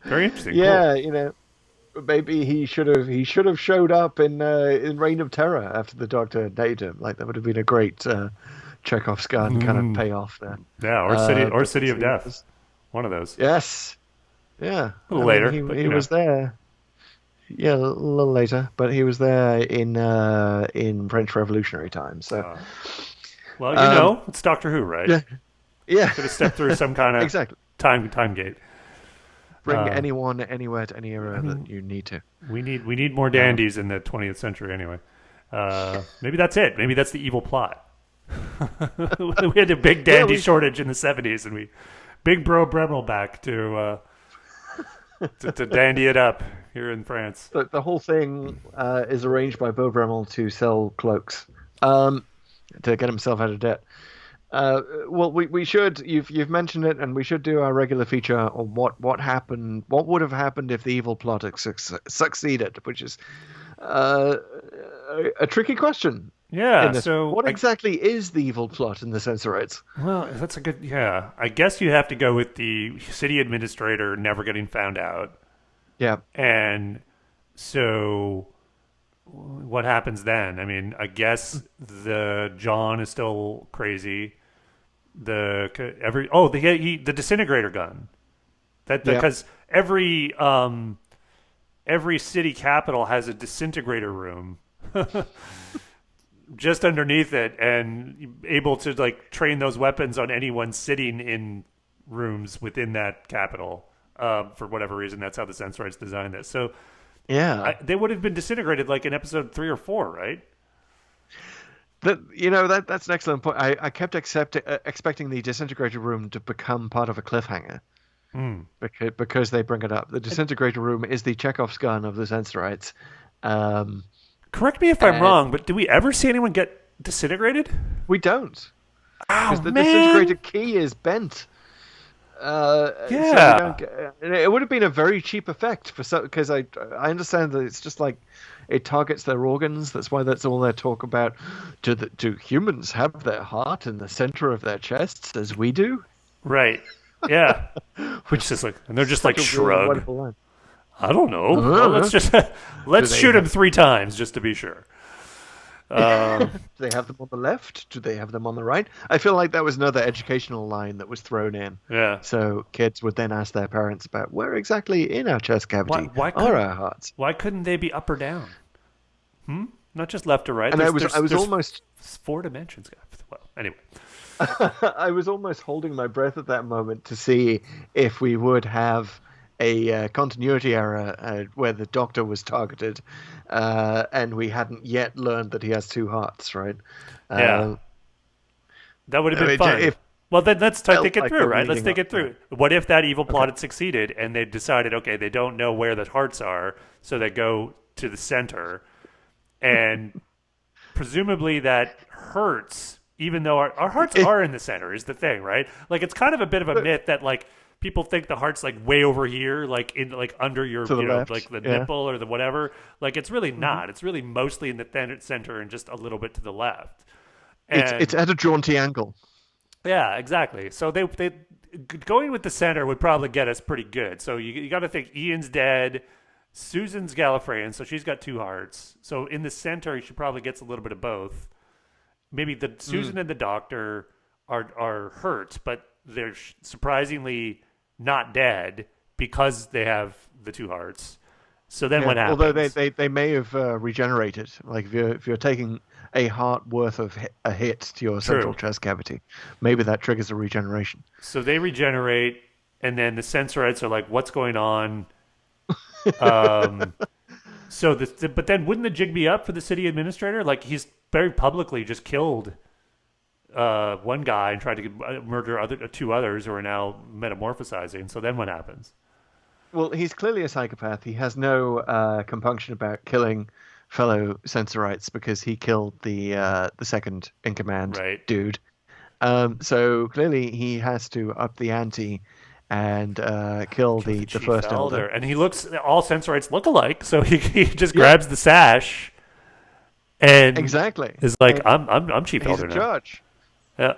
Speaker 2: Very interesting.
Speaker 1: Yeah,
Speaker 2: cool.
Speaker 1: Maybe he should have showed up in Reign of Terror after the Doctor named him. Like that would have been a great Chekhov's gun kind of payoff there.
Speaker 2: Yeah, or City of Death. One of those.
Speaker 1: Yes. Yeah.
Speaker 2: A little later.
Speaker 1: He was there. Yeah, a little later, but he was there in French Revolutionary times. So,
Speaker 2: well, it's Doctor Who, right?
Speaker 1: Yeah.
Speaker 2: Could have stepped through some kind of
Speaker 1: exactly
Speaker 2: time gate.
Speaker 1: Bring anyone, anywhere to any era that you need to.
Speaker 2: We need more dandies in the 20th century, anyway. Maybe that's it. Maybe that's the evil plot. We had a big dandy shortage in the 70s, and big Beau Brummel back to dandy it up here in France.
Speaker 1: The whole thing is arranged by Beau Brummel to sell cloaks to get himself out of debt. Well, we should. You've mentioned it, and we should do our regular feature on what happened. What would have happened if the evil plot succeeded? Which is a tricky question.
Speaker 2: Yeah. So,
Speaker 1: what exactly is the evil plot in the Sensorites?
Speaker 2: Well, that's a good. Yeah, I guess you have to go with the city administrator never getting found out.
Speaker 1: Yeah.
Speaker 2: And so, what happens then? I mean, I guess the John is still crazy. The disintegrator gun. Because every city capital has a disintegrator room. Just underneath it, and able to train those weapons on anyone sitting in rooms within that capital. For whatever reason, that's how the Sensorites designed this. So,
Speaker 1: yeah,
Speaker 2: they would have been disintegrated in episode 3 or 4, right?
Speaker 1: That's an excellent point. I kept expecting the disintegrator room to become part of a cliffhanger, because they bring it up. The disintegrator room is the Chekhov's gun of the Sensorites.
Speaker 2: Correct me if I'm wrong, but do we ever see anyone get disintegrated?
Speaker 1: We don't. Because the
Speaker 2: man.
Speaker 1: disintegrator key is bent.
Speaker 2: Yeah.
Speaker 1: So it would have been a very cheap effect because I understand that it's just it targets their organs. That's why that's all they talk about. Do humans have their heart in the center of their chests as we do?
Speaker 2: Right. Yeah. Which is and they're just shrug. I don't know. Well, let's shoot him 3 times just to be sure.
Speaker 1: Do they have them on the left? Do they have them on the right? I feel like that was another educational line that was thrown in.
Speaker 2: Yeah.
Speaker 1: So kids would then ask their parents about where exactly in our chest cavity are our hearts.
Speaker 2: Why couldn't they be up or down? Not just left or right.
Speaker 1: And I was almost
Speaker 2: 4 dimensions. Well, anyway.
Speaker 1: I was almost holding my breath at that moment to see if we would have a continuity error where the Doctor was targeted, and we hadn't yet learned that he has 2 hearts, right?
Speaker 2: Yeah. That would have been fun. Well, then let's think it through, right? Let's think it through. What if that evil plot had succeeded, and they decided, okay, they don't know where the hearts are, so they go to the center, and presumably that hurts, even though our hearts are in the center, is the thing, right? It's kind of a bit of a myth that, people think the heart's way over here, under your, the nipple or the whatever. It's really not. It's really mostly in the center and just a little bit to the left. And
Speaker 1: it's at a jaunty angle.
Speaker 2: Yeah, exactly. So they going with the center would probably get us pretty good. So you got to think Ian's dead, Susan's Gallifreyan, so she's got 2 hearts. So in the center, she probably gets a little bit of both. Maybe the Susan and the Doctor are hurt, but they're surprisingly not dead because they have the 2 hearts. So then what happens?
Speaker 1: Although they may have regenerated. If you're taking a heart worth of a hit to your central chest cavity, maybe that triggers a regeneration.
Speaker 2: So they regenerate, and then the Sensorites are what's going on? But then wouldn't the jig be up for the city administrator? He's very publicly just killed one guy and tried to murder two others who are now metamorphosizing. So then what happens?
Speaker 1: Well, he's clearly a psychopath. He has no compunction about killing fellow Sensorites because he killed the second in command
Speaker 2: Right.
Speaker 1: dude. So clearly he has to up the ante and kill the
Speaker 2: Chief
Speaker 1: first elder.
Speaker 2: And he looks, all Sensorites look alike, so he just
Speaker 1: Yeah.
Speaker 2: grabs the sash and
Speaker 1: Exactly.
Speaker 2: is like,
Speaker 1: And
Speaker 2: I'm Chief
Speaker 1: he's
Speaker 2: Elder
Speaker 1: a
Speaker 2: now.
Speaker 1: judge.
Speaker 2: Yeah.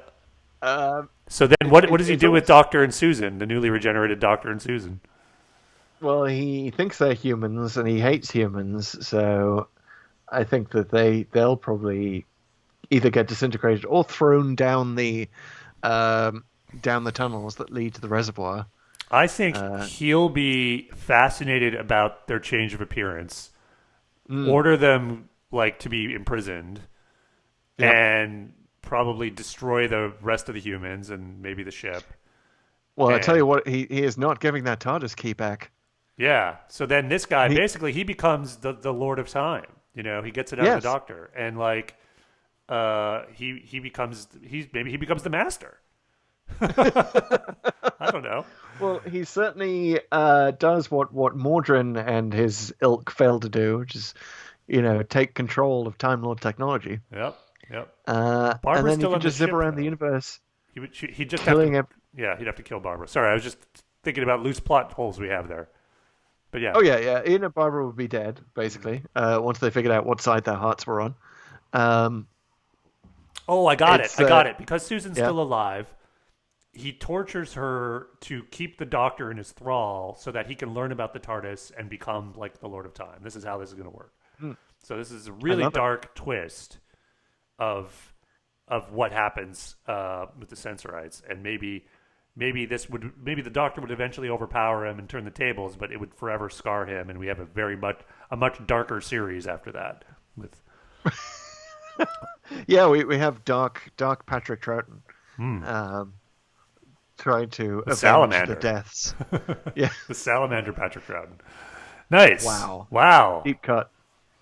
Speaker 1: Um,
Speaker 2: So then what does he
Speaker 1: it's
Speaker 2: do with
Speaker 1: almost-
Speaker 2: Doctor and Susan, the newly regenerated Doctor and Susan?
Speaker 1: Well, he thinks they're humans and he hates humans, so I think that they'll probably either get disintegrated or thrown down the tunnels that lead to the reservoir.
Speaker 2: I think he'll be fascinated about their change of appearance, order them like to be imprisoned,
Speaker 1: Yep.
Speaker 2: and probably destroy the rest of the humans and maybe the ship.
Speaker 1: Well, I tell
Speaker 2: And-
Speaker 1: you what, he is not giving that TARDIS key back.
Speaker 2: Yeah. So then this guy basically he becomes the Lord of Time. You know, he gets it out of
Speaker 1: Yes.
Speaker 2: the Doctor, and like he becomes maybe he becomes the Master. I don't know.
Speaker 1: Well, he certainly does what Mordrin and his ilk failed to do, which is, take control of Time Lord technology.
Speaker 2: Yep. Yep.
Speaker 1: And
Speaker 2: Barbara's
Speaker 1: then he
Speaker 2: still
Speaker 1: can
Speaker 2: on the
Speaker 1: just zip
Speaker 2: ship,
Speaker 1: around the
Speaker 2: though.
Speaker 1: universe,
Speaker 2: He'd just
Speaker 1: killing
Speaker 2: have
Speaker 1: him.
Speaker 2: to, he'd have to kill Barbara. Sorry, I was just thinking about loose plot holes we have there. But yeah.
Speaker 1: Oh, yeah. Ian and Barbara would be dead, basically, once they figured out what side their hearts were on.
Speaker 2: Oh, I got
Speaker 1: It's,
Speaker 2: it. Because Susan's
Speaker 1: yeah.
Speaker 2: still alive, he tortures her to keep the Doctor in his thrall so that he can learn about the TARDIS and become like the Lord of Time. This is how this is going to work. So this is a really
Speaker 1: love it.
Speaker 2: dark twist of what happens with the Sensorites, and maybe the Doctor would eventually overpower him and turn the tables, but it would forever scar him, and we have a much darker series after that with.
Speaker 1: Yeah, we have dark Patrick Troughton trying to avenge
Speaker 2: salamander.
Speaker 1: the deaths. Yeah,
Speaker 2: The salamander Patrick Troughton. Nice.
Speaker 1: Wow.
Speaker 2: Wow.
Speaker 1: deep cut.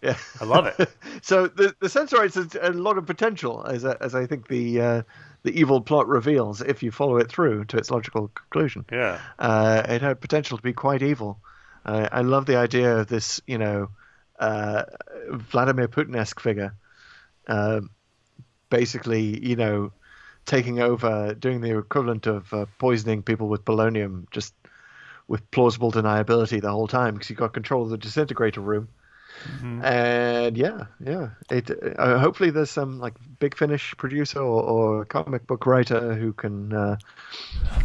Speaker 1: Yeah.
Speaker 2: I love it.
Speaker 1: So the Sensorites has a lot of potential, as I think the evil plot reveals, if you follow it through to its logical conclusion.
Speaker 2: Yeah.
Speaker 1: It had potential to be quite evil. I love the idea of this, Vladimir Putin-esque figure, basically, taking over, doing the equivalent of poisoning people with polonium, just with plausible deniability the whole time, because he got control of the disintegrator room. And yeah. Hopefully there's some like Big Finish producer or comic book writer who can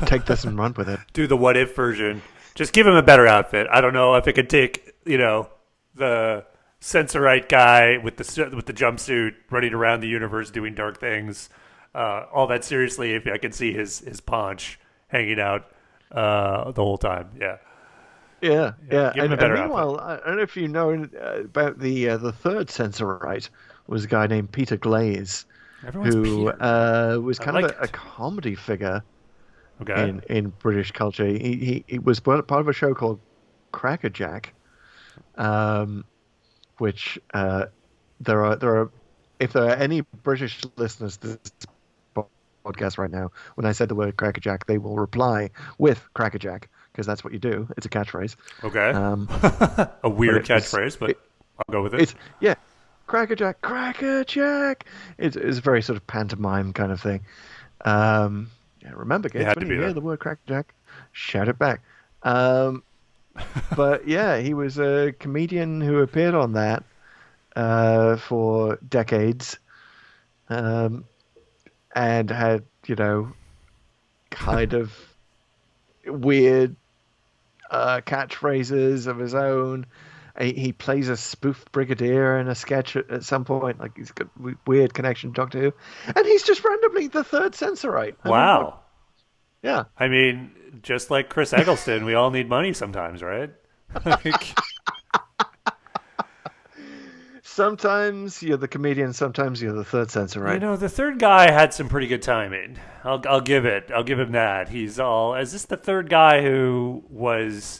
Speaker 1: take this and run with it.
Speaker 2: Do the what if version. Just give him a better outfit. I don't know if it could take, the Sensorite guy with the jumpsuit running around the universe doing dark things. All that seriously, if I can see his paunch hanging out the whole time. Yeah.
Speaker 1: Yeah.
Speaker 2: Give him a
Speaker 1: And
Speaker 2: better
Speaker 1: meanwhile, I don't know if you know about the third Sensorite was a guy named Peter Glaze,
Speaker 2: Everyone's
Speaker 1: who
Speaker 2: Peter.
Speaker 1: was
Speaker 2: I
Speaker 1: kind
Speaker 2: like
Speaker 1: of a
Speaker 2: it.
Speaker 1: comedy figure
Speaker 2: Okay.
Speaker 1: in British culture. He was part of a show called Crackerjack, which there are if there are any British listeners to this podcast right now, when I said the word Crackerjack, they will reply with Crackerjack, because that's what you do. It's a catchphrase.
Speaker 2: Okay.
Speaker 1: Um,
Speaker 2: A weird
Speaker 1: but it's-
Speaker 2: catchphrase, but I'll go with it.
Speaker 1: It's Crackerjack. It's a very sort of pantomime kind of thing. Remember, kids,
Speaker 2: had
Speaker 1: when
Speaker 2: to
Speaker 1: you
Speaker 2: be
Speaker 1: hear
Speaker 2: there.
Speaker 1: the word Crackerjack, shout it back. But yeah, he was a comedian who appeared on that for decades, and had kind of weird catchphrases of his own. He plays a spoof brigadier in a sketch at some point. Like, he's got weird connection to Doctor Who, and he's just randomly the third Sensorite. I mean,
Speaker 2: Wow.
Speaker 1: yeah.
Speaker 2: I mean, just like Chris Eggleston, we all need money sometimes, right? Like,
Speaker 1: Sometimes you're the comedian, sometimes you're the third Sensorite.
Speaker 2: the third guy had some pretty good timing. I'll give him that. Is this the third guy who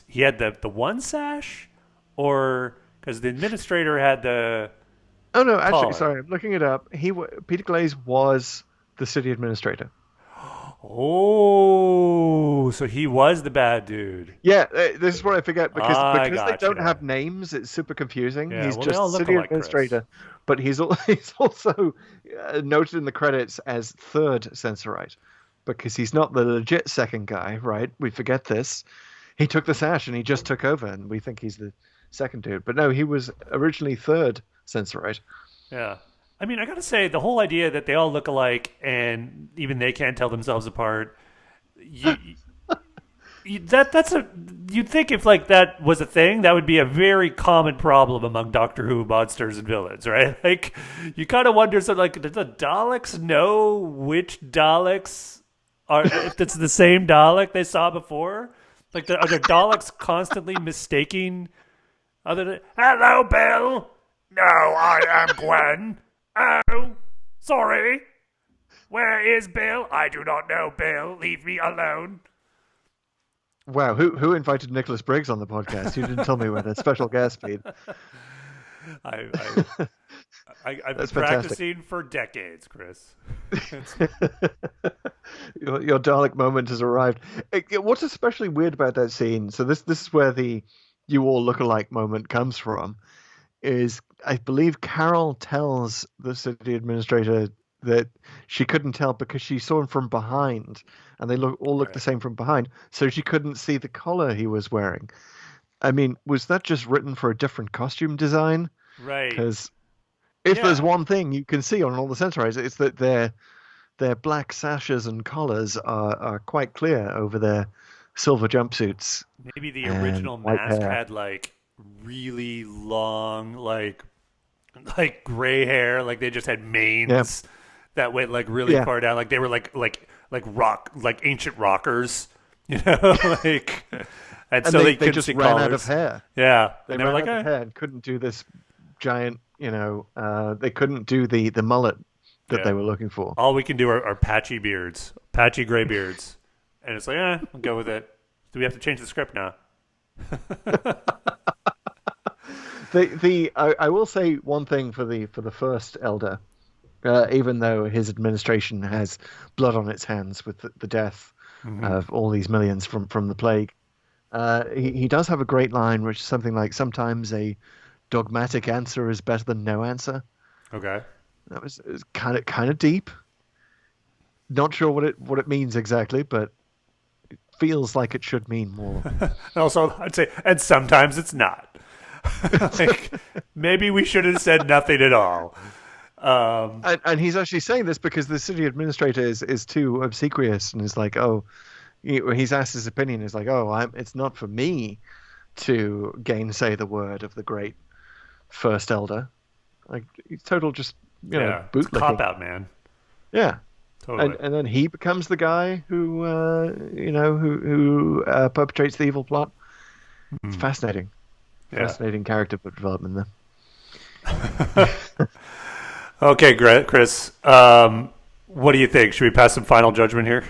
Speaker 2: he had the one sash, or because the administrator had the
Speaker 1: Oh no, actually,
Speaker 2: Taller.
Speaker 1: sorry, I'm looking it up. Peter Glaze was the city administrator.
Speaker 2: Oh, so he was the bad dude.
Speaker 1: Yeah, this is what I forget because
Speaker 2: I
Speaker 1: they don't
Speaker 2: gotcha.
Speaker 1: have names. It's super confusing.
Speaker 2: Yeah,
Speaker 1: He's
Speaker 2: well, they all
Speaker 1: just
Speaker 2: look
Speaker 1: city
Speaker 2: alike, Chris.
Speaker 1: administrator, but he's also noted in the credits as third Sensorite because he's not the legit second guy, right? We forget this. He took the sash and he just took over, and we think he's the second dude. But no, he was originally third Sensorite.
Speaker 2: Yeah. I mean, I gotta say, the whole idea that they all look alike and even they can't tell themselves apart, you, that's a you'd think if like that was a thing, that would be a very common problem among Doctor Who monsters and villains, right? Like, you kind of wonder, so like, do the Daleks know which Daleks are? If it's the same Dalek they saw before, like, are the Daleks constantly mistaking other than "Hello, Bill"? No, I am Gwen. Oh, sorry. Where is Bill? I do not know, Bill. Leave me alone.
Speaker 1: Wow, who invited Nicholas Briggs on the podcast? You didn't tell me with a special guest feed.
Speaker 2: I've been
Speaker 1: That's fantastic.
Speaker 2: practicing for decades, Chris.
Speaker 1: Your Dalek moment has arrived. What's especially weird about that scene? So this is where the "you all look alike" moment comes from. Is I believe Carol tells the city administrator that she couldn't tell because she saw him from behind, and they all look the same from behind, so she couldn't see the collar he was wearing. I mean, was that just written for a different costume design?
Speaker 2: Right.
Speaker 1: Because if there's one thing you can see on all the Sensorites, it's that their black sashes and collars are quite clear over their silver jumpsuits.
Speaker 2: Maybe the original mask had like really long, like gray hair, like they just had manes that went like really far down, like they were like ancient rockers, you know, like, and so they
Speaker 1: just ran out of hair.
Speaker 2: Yeah,
Speaker 1: they ran out of hair and couldn't do this giant, you know, they couldn't do the mullet that they were looking for.
Speaker 2: All we can do are patchy beards, patchy gray beards, and it's like, we'll go with it. Do we have to change the script now?
Speaker 1: I will say one thing for the first Elder, even though his administration has blood on its hands with the death of all these millions from the plague, he does have a great line, which is something like, "Sometimes a dogmatic answer is better than no answer."
Speaker 2: Okay,
Speaker 1: that was kind of deep. Not sure what it means exactly, but it feels like it should mean more.
Speaker 2: Also, I'd say, and sometimes it's not. Like, maybe we should have said nothing at all.
Speaker 1: And he's actually saying this because the city administrator is too obsequious and is like, he's asked his opinion. Is like, it's not for me to gainsay the word of the great first Elder. Like, he's total just bootlicking.
Speaker 2: Cop out, man.
Speaker 1: Yeah.
Speaker 2: Totally.
Speaker 1: And then he becomes the guy who perpetrates the evil plot. It's fascinating. Fascinating character development there.
Speaker 2: Okay, Chris. What do you think? Should we pass some final judgment here?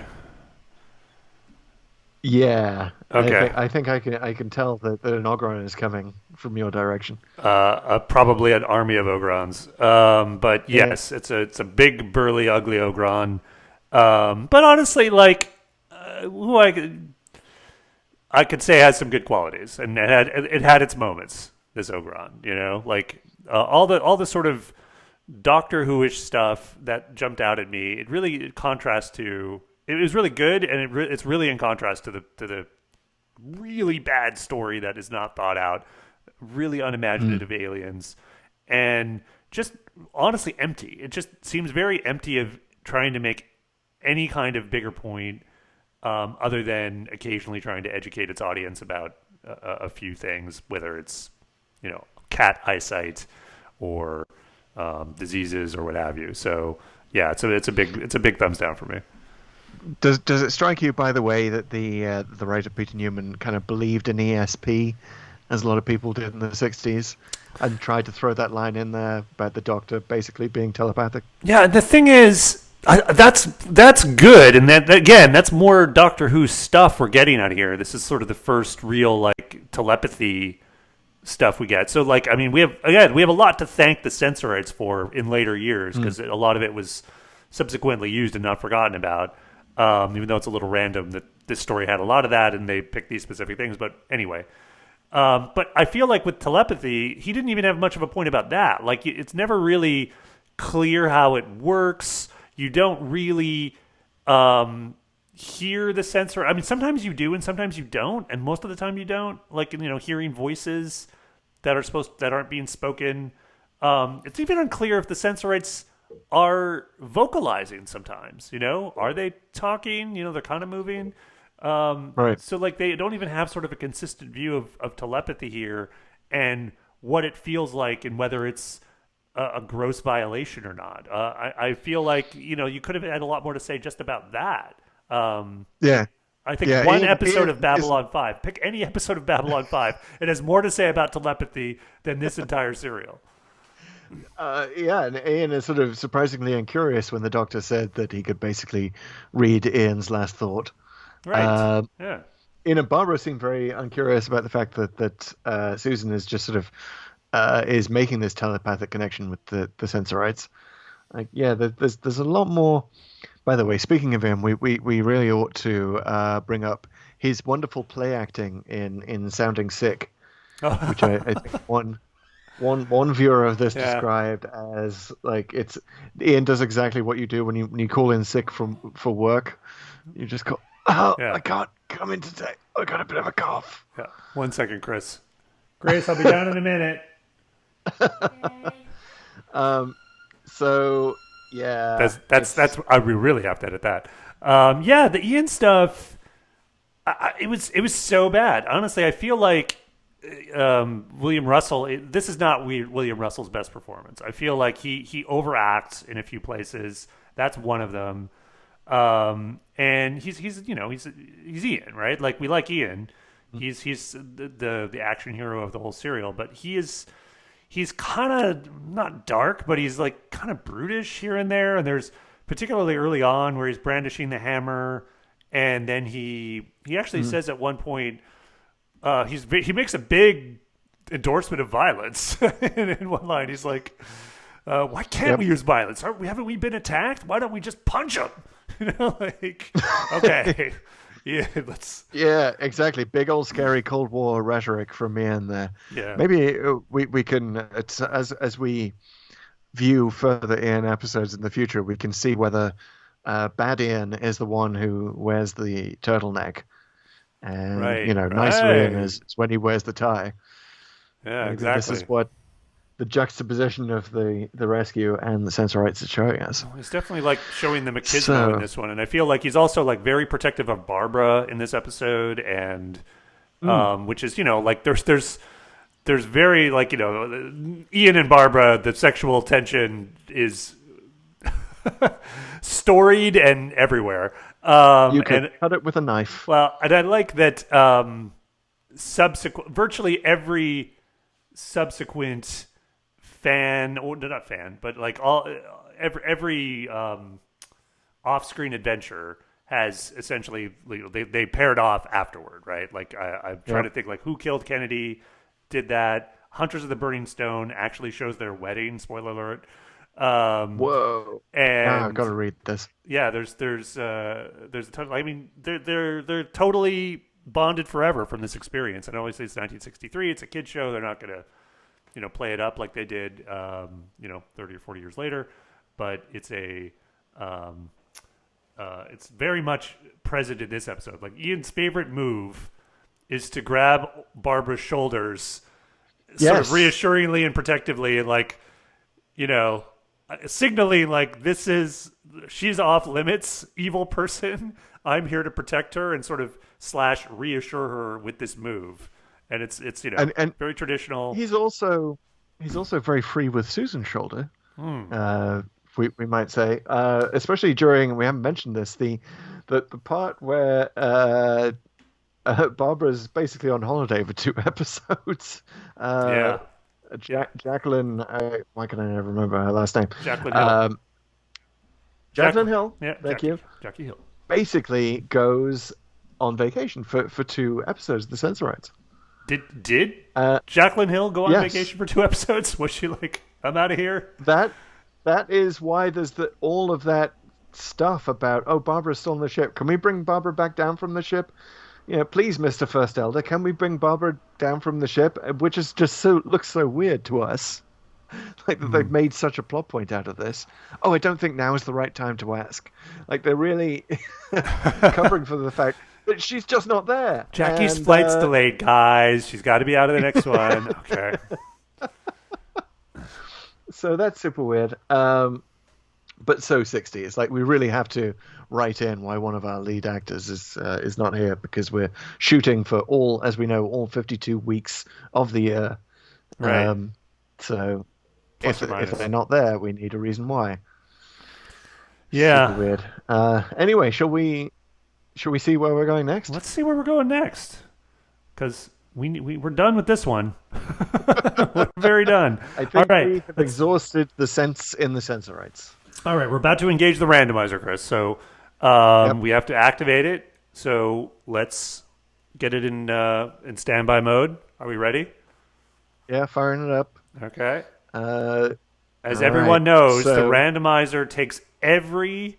Speaker 1: Yeah.
Speaker 2: Okay.
Speaker 1: I think I can tell that an Ogron is coming from your direction.
Speaker 2: Probably an army of Ogrons. But yes, it's a big, burly, ugly Ogron. But honestly, like, who I could say has some good qualities, and it had its moments. This Ogron, you know, like all the sort of Doctor Who-ish stuff that jumped out at me. It really contrasts to. It was really good, and it's really in contrast to the really bad story that is not thought out, really unimaginative aliens, and just honestly empty. It just seems very empty of trying to make any kind of bigger point. Other than occasionally trying to educate its audience about a few things, whether it's, you know, cat eyesight or diseases or what have you. So yeah, it's a big thumbs down for me.
Speaker 1: Does it strike you, by the way, that the writer Peter Newman kind of believed in ESP, as a lot of people did in the 60s, and tried to throw that line in there about the Doctor basically being telepathic?
Speaker 2: Yeah, the thing is, that's good, and that again, that's more Doctor Who stuff we're getting out here. This is sort of the first real like telepathy stuff we get. So like, I mean, we have a lot to thank the Sensorites for in later years, because a lot of it was subsequently used and not forgotten about. Even though it's a little random that this story had a lot of that and they picked these specific things. But anyway, but I feel like with telepathy, he didn't even have much of a point about that. Like, it's never really clear how it works. You don't really hear the sensor. I mean, sometimes you do and sometimes you don't. And most of the time you don't. Like, hearing voices that aren't being spoken. It's even unclear if the Sensorites are vocalizing sometimes. Are they talking? They're kind of moving.
Speaker 1: Right.
Speaker 2: So like they don't even have sort of a consistent view of telepathy here and what it feels like and whether it's a gross violation or not. I feel like, you could have had a lot more to say just about that.
Speaker 1: Yeah.
Speaker 2: I think one episode of Babylon 5, pick any episode of Babylon 5, it has more to say about telepathy than this entire serial.
Speaker 1: And Ian is sort of surprisingly incurious when the Doctor said that he could basically read Ian's last thought.
Speaker 2: Right. Yeah.
Speaker 1: Ian and Barbara seem very uncurious about the fact that Susan is just sort of is making this telepathic connection with the Sensorites. There's a lot more. By the way, speaking of him, we really ought to bring up his wonderful play acting in Sounding Sick, which I think one viewer of this described as like Ian does exactly what you do when you call in sick for work. You just go, I can't come in today. I got a bit of a cough.
Speaker 2: Yeah. 1 second, Chris. Grace, I'll be down in a minute.
Speaker 1: So yeah,
Speaker 2: that's we really have to edit that. The Ian stuff. It was so bad. Honestly, I feel like William Russell. This is not William Russell's best performance. I feel like he overacts in a few places. That's one of them. And he's Ian, right? Like, we like Ian. He's the action hero of the whole serial, but he's kind of not dark, but he's like kind of brutish here and there. And there's particularly early on where he's brandishing the hammer, and then he actually says at one point he makes a big endorsement of violence in one line. He's like, "Why can't we use violence? Haven't we been attacked? Why don't we just punch them?" Okay. Yeah,
Speaker 1: exactly. Big old scary Cold War rhetoric from Ian there.
Speaker 2: Yeah.
Speaker 1: Maybe we can, as we view further Ian episodes in the future, we can see whether bad Ian is the one who wears the turtleneck, and nice Ian is when he wears the tie.
Speaker 2: Yeah,
Speaker 1: Maybe
Speaker 2: exactly.
Speaker 1: This is what the juxtaposition of the rescue and the Sensorites is showing us.
Speaker 2: He's definitely like showing the machismo in this one, and I feel like he's also like very protective of Barbara in this episode, and which is like there's very like Ian and Barbara, the sexual tension is storied and everywhere.
Speaker 1: You can cut it with a knife.
Speaker 2: Well, and I like that virtually every subsequent fan, or not fan, but like every off-screen adventure has essentially they paired off afterward, right? Like I'm trying to think like who killed Kennedy, did that. Hunters of the Burning Stone actually shows their wedding. Spoiler alert.
Speaker 1: Whoa!
Speaker 2: And
Speaker 1: I've got to read this.
Speaker 2: Yeah, there's a ton. I mean, they're totally bonded forever from this experience. And obviously, it's 1963. It's a kid show. They're not gonna play it up like they did 30 or 40 years later. But it's it's very much present in this episode. Like, Ian's favorite move is to grab Barbara's shoulders, sort of reassuringly and protectively, and like, signaling like she's off limits, evil person. I'm here to protect her and sort of / reassure her with this move. And it's and very traditional.
Speaker 1: He's also very free with Susan's shoulder. We might say, especially during, we haven't mentioned this, the part where Barbara's basically on holiday for 2 episodes. Jacqueline, why can I never remember her last name?
Speaker 2: Jacqueline Hill.
Speaker 1: Jacqueline Hill.
Speaker 2: Yeah,
Speaker 1: thank you.
Speaker 2: Jackie Hill
Speaker 1: Basically goes on vacation for 2 episodes of the Sensorites.
Speaker 2: Did Jacqueline Hill go on vacation for 2 episodes? Was she like, I'm out of here?
Speaker 1: That is why there's all of that stuff about, oh, Barbara's still on the ship. Can we bring Barbara back down from the ship? Please, Mr. First Elder, can we bring Barbara down from the ship? Which is just looks so weird to us. Like that they've made such a plot point out of this. Oh, I don't think now is the right time to ask. Like they're really covering for the fact that she's just not there.
Speaker 2: Jackie's flight's delayed, guys. She's got to be out of the next one. Okay.
Speaker 1: So that's super weird. But so 60. It's like we really have to write in why one of our lead actors is not here, because we're shooting for as we know, all 52 weeks of the year.
Speaker 2: Right.
Speaker 1: So
Speaker 2: Plus
Speaker 1: if they're not there, we need a reason why.
Speaker 2: Yeah.
Speaker 1: Super weird. Anyway, shall we see where we're going next?
Speaker 2: Let's see where we're going next, because we're done with this one. We're very done.
Speaker 1: I think
Speaker 2: all right,
Speaker 1: we have exhausted the sense in the Sensorites.
Speaker 2: All right, we're about to engage the randomizer, Chris. So we have to activate it. So let's get it in standby mode. Are we ready?
Speaker 1: Yeah, firing it up.
Speaker 2: Okay.
Speaker 1: As
Speaker 2: everyone knows, the randomizer takes every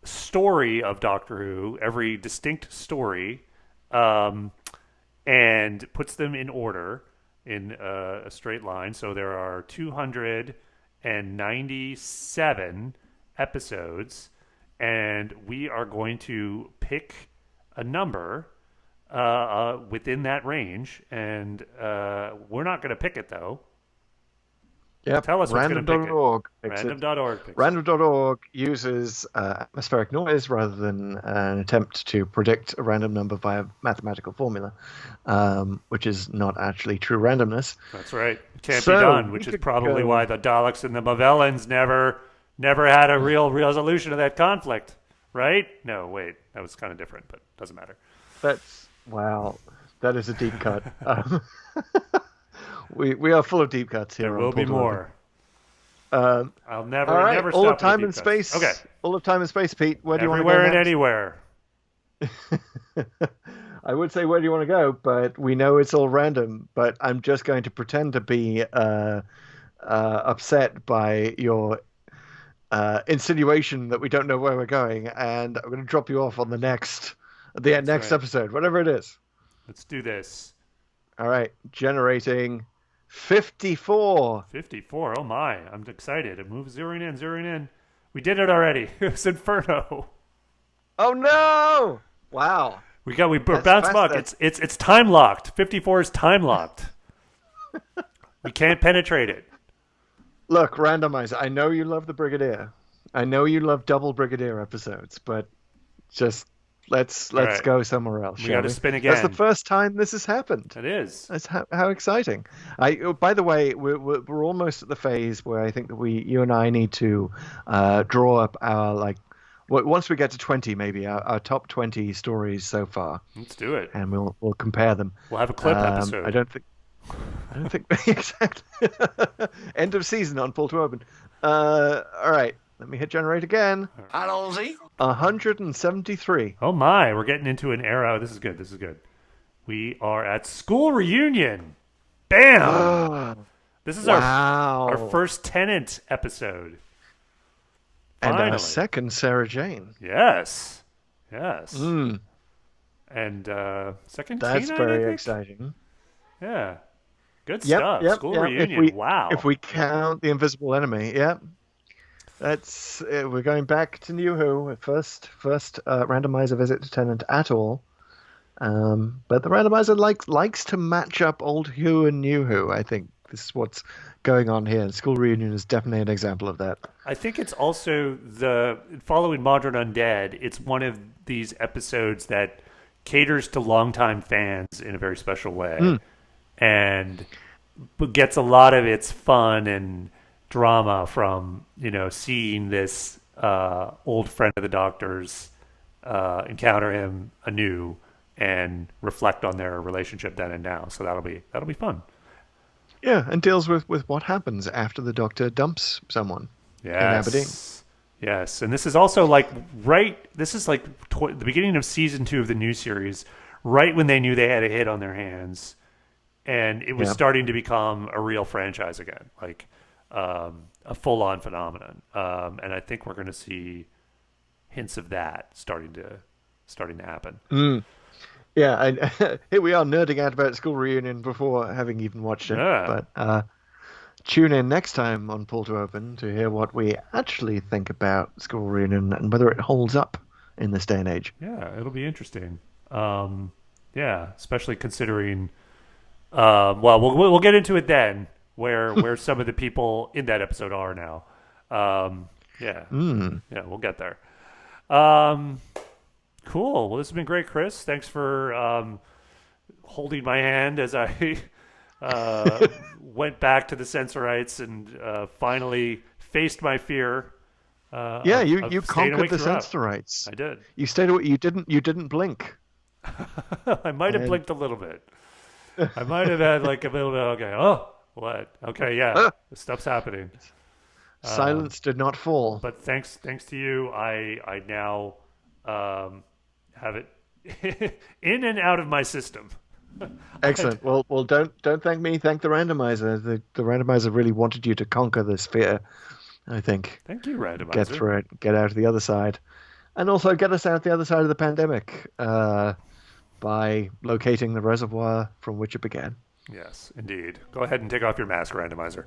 Speaker 2: story of Doctor Who, every distinct story, and puts them in order in a straight line. So there are 297 episodes, and we are going to pick a number within that range, and we're not going to pick it, though.
Speaker 1: Yep.
Speaker 2: Tell us what's going to pick it.
Speaker 1: Random.org.
Speaker 2: Random.org.
Speaker 1: Random.org uses atmospheric noise rather than an attempt to predict a random number via mathematical formula, which is not actually true randomness.
Speaker 2: That's right. It can't be done, which is probably why the Daleks and the Movellans never had a real resolution of that conflict. Right? No, wait. That was kind of different, but doesn't matter.
Speaker 1: Wow. That is a deep cut. We are full of deep cuts here.
Speaker 2: There will be more.
Speaker 1: I'll
Speaker 2: never
Speaker 1: all right.
Speaker 2: never
Speaker 1: all
Speaker 2: stop
Speaker 1: of time
Speaker 2: with
Speaker 1: and
Speaker 2: deep cuts.
Speaker 1: space.
Speaker 2: Okay.
Speaker 1: All of time and space, Pete. Where do you want to go
Speaker 2: Everywhere and
Speaker 1: anywhere? I would say where do you want to go, but we know it's all random. But I'm just going to pretend to be upset by your insinuation that we don't know where we're going, and I'm going to drop you off on the next episode, whatever it is.
Speaker 2: Let's do this.
Speaker 1: All right, generating 54.
Speaker 2: 54. Oh my! I'm excited. It moves zeroing in. We did it already. It's Inferno.
Speaker 1: Oh no! Wow.
Speaker 2: We bounced back. It's time locked. 54 is time locked. We can't penetrate it.
Speaker 1: Look, Randomizer, I know you love the Brigadier. I know you love double Brigadier episodes, but just let's
Speaker 2: right.
Speaker 1: go somewhere else.
Speaker 2: We got to spin again.
Speaker 1: That's the first time this has happened.
Speaker 2: It is.
Speaker 1: That's how exciting. By the way, we're almost at the phase where I think that you and I need to draw up our once we get to 20, maybe our top 20 stories so far.
Speaker 2: Let's do it,
Speaker 1: and we'll compare them.
Speaker 2: We'll have a clip episode.
Speaker 1: I don't think exactly. End of season on Pull to Open. All right, let me hit generate again. 173.
Speaker 2: Oh my, we're getting into an era. This is good. We are at school reunion. Bam! This is our first Tennant episode. Finally.
Speaker 1: And our second Sarah Jane.
Speaker 2: Yes. And second
Speaker 1: That's
Speaker 2: Tina,
Speaker 1: very exciting.
Speaker 2: Yeah. Good stuff. School reunion. Wow.
Speaker 1: If we count the Invisible Enemy, that's we're going back to New Who. First randomizer visit to Tennant at all. But the randomizer likes to match up old Who and New Who. I think this is what's going on here. And School Reunion is definitely an example of that.
Speaker 2: I think it's also following Modern Undead. It's one of these episodes that caters to longtime fans in a very special way, and gets a lot of its fun and drama from seeing this old friend of the Doctor's encounter him anew and reflect on their relationship then and now. So that'll be fun.
Speaker 1: Yeah, and deals with what happens after the Doctor dumps someone in Aberdeen.
Speaker 2: Yes, and this is also the beginning of season 2 of the new series, right when they knew they had a hit on their hands, and it was starting to become a real franchise again, a full-on phenomenon. And I think we're going to see hints of that starting to happen.
Speaker 1: Yeah, here we are nerding out about School Reunion before having even watched it.
Speaker 2: Yeah.
Speaker 1: But tune in next time on Pull to Open to hear what we actually think about School Reunion and whether it holds up in this day and age.
Speaker 2: Yeah, it'll be interesting. Yeah, especially considering. Well, we'll get into it then, where some of the people in that episode are now. Yeah, we'll get there. Cool. Well, this has been great, Chris. Thanks for holding my hand as I went back to the Sensorites and finally faced my fear.
Speaker 1: You conquered the
Speaker 2: throughout.
Speaker 1: Sensorites.
Speaker 2: I did.
Speaker 1: You stayed awake. You didn't blink.
Speaker 2: I might have blinked a little bit. I might have had like a little bit. Okay. Oh, what? Okay. Yeah. Stuff's happening.
Speaker 1: Silence did not fall.
Speaker 2: But thanks to you, I now have it in and out of my system.
Speaker 1: Excellent. Well, don't thank me. Thank the randomizer. The randomizer really wanted you to conquer this fear, I think.
Speaker 2: Thank you, randomizer.
Speaker 1: Get through it. Get out of the other side, and also get us out the other side of the pandemic by locating the reservoir from which it began.
Speaker 2: Yes, indeed. Go ahead and take off your mask, randomizer.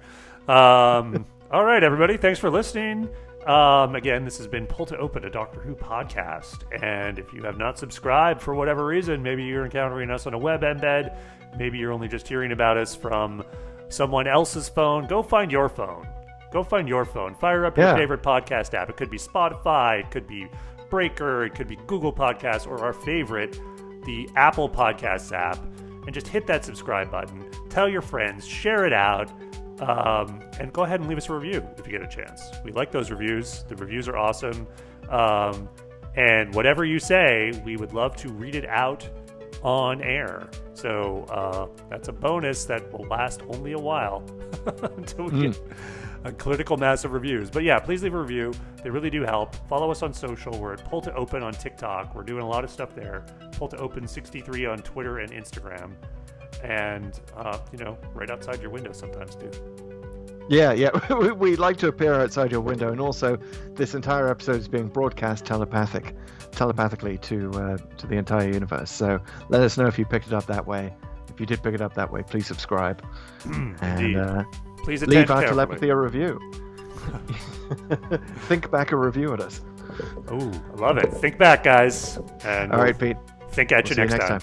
Speaker 2: All right, everybody. Thanks for listening. Again, this has been Pull to Open, a Doctor Who podcast. And if you have not subscribed for whatever reason, maybe you're encountering us on a web embed, maybe you're only just hearing about us from someone else's phone, go find your phone. Fire up your favorite podcast app. It could be Spotify, it could be Breaker, it could be Google Podcasts, or our favorite, the Apple Podcasts app. And just hit that subscribe button. Tell your friends. Share it out. And go ahead and leave us a review if you get a chance. We like those reviews. The reviews are awesome. And whatever you say, we would love to read it out on air. So that's a bonus that will last only a while until we get a critical mass of reviews. But yeah, please leave a review. They really do help. Follow us on social. We're at Pull to Open on TikTok. We're doing a lot of stuff there. Pull to Open 63 on Twitter and Instagram. And, right outside your window sometimes too.
Speaker 1: Yeah. We like to appear outside your window. And also, this entire episode is being broadcast telepathically to the entire universe. So let us know if you picked it up that way. If you did pick it up that way, please subscribe. And
Speaker 2: please
Speaker 1: leave our telepathy a review. Think back a review at us.
Speaker 2: Oh, I love it. Think back, guys. And
Speaker 1: all right, Pete.
Speaker 2: Think at you next time.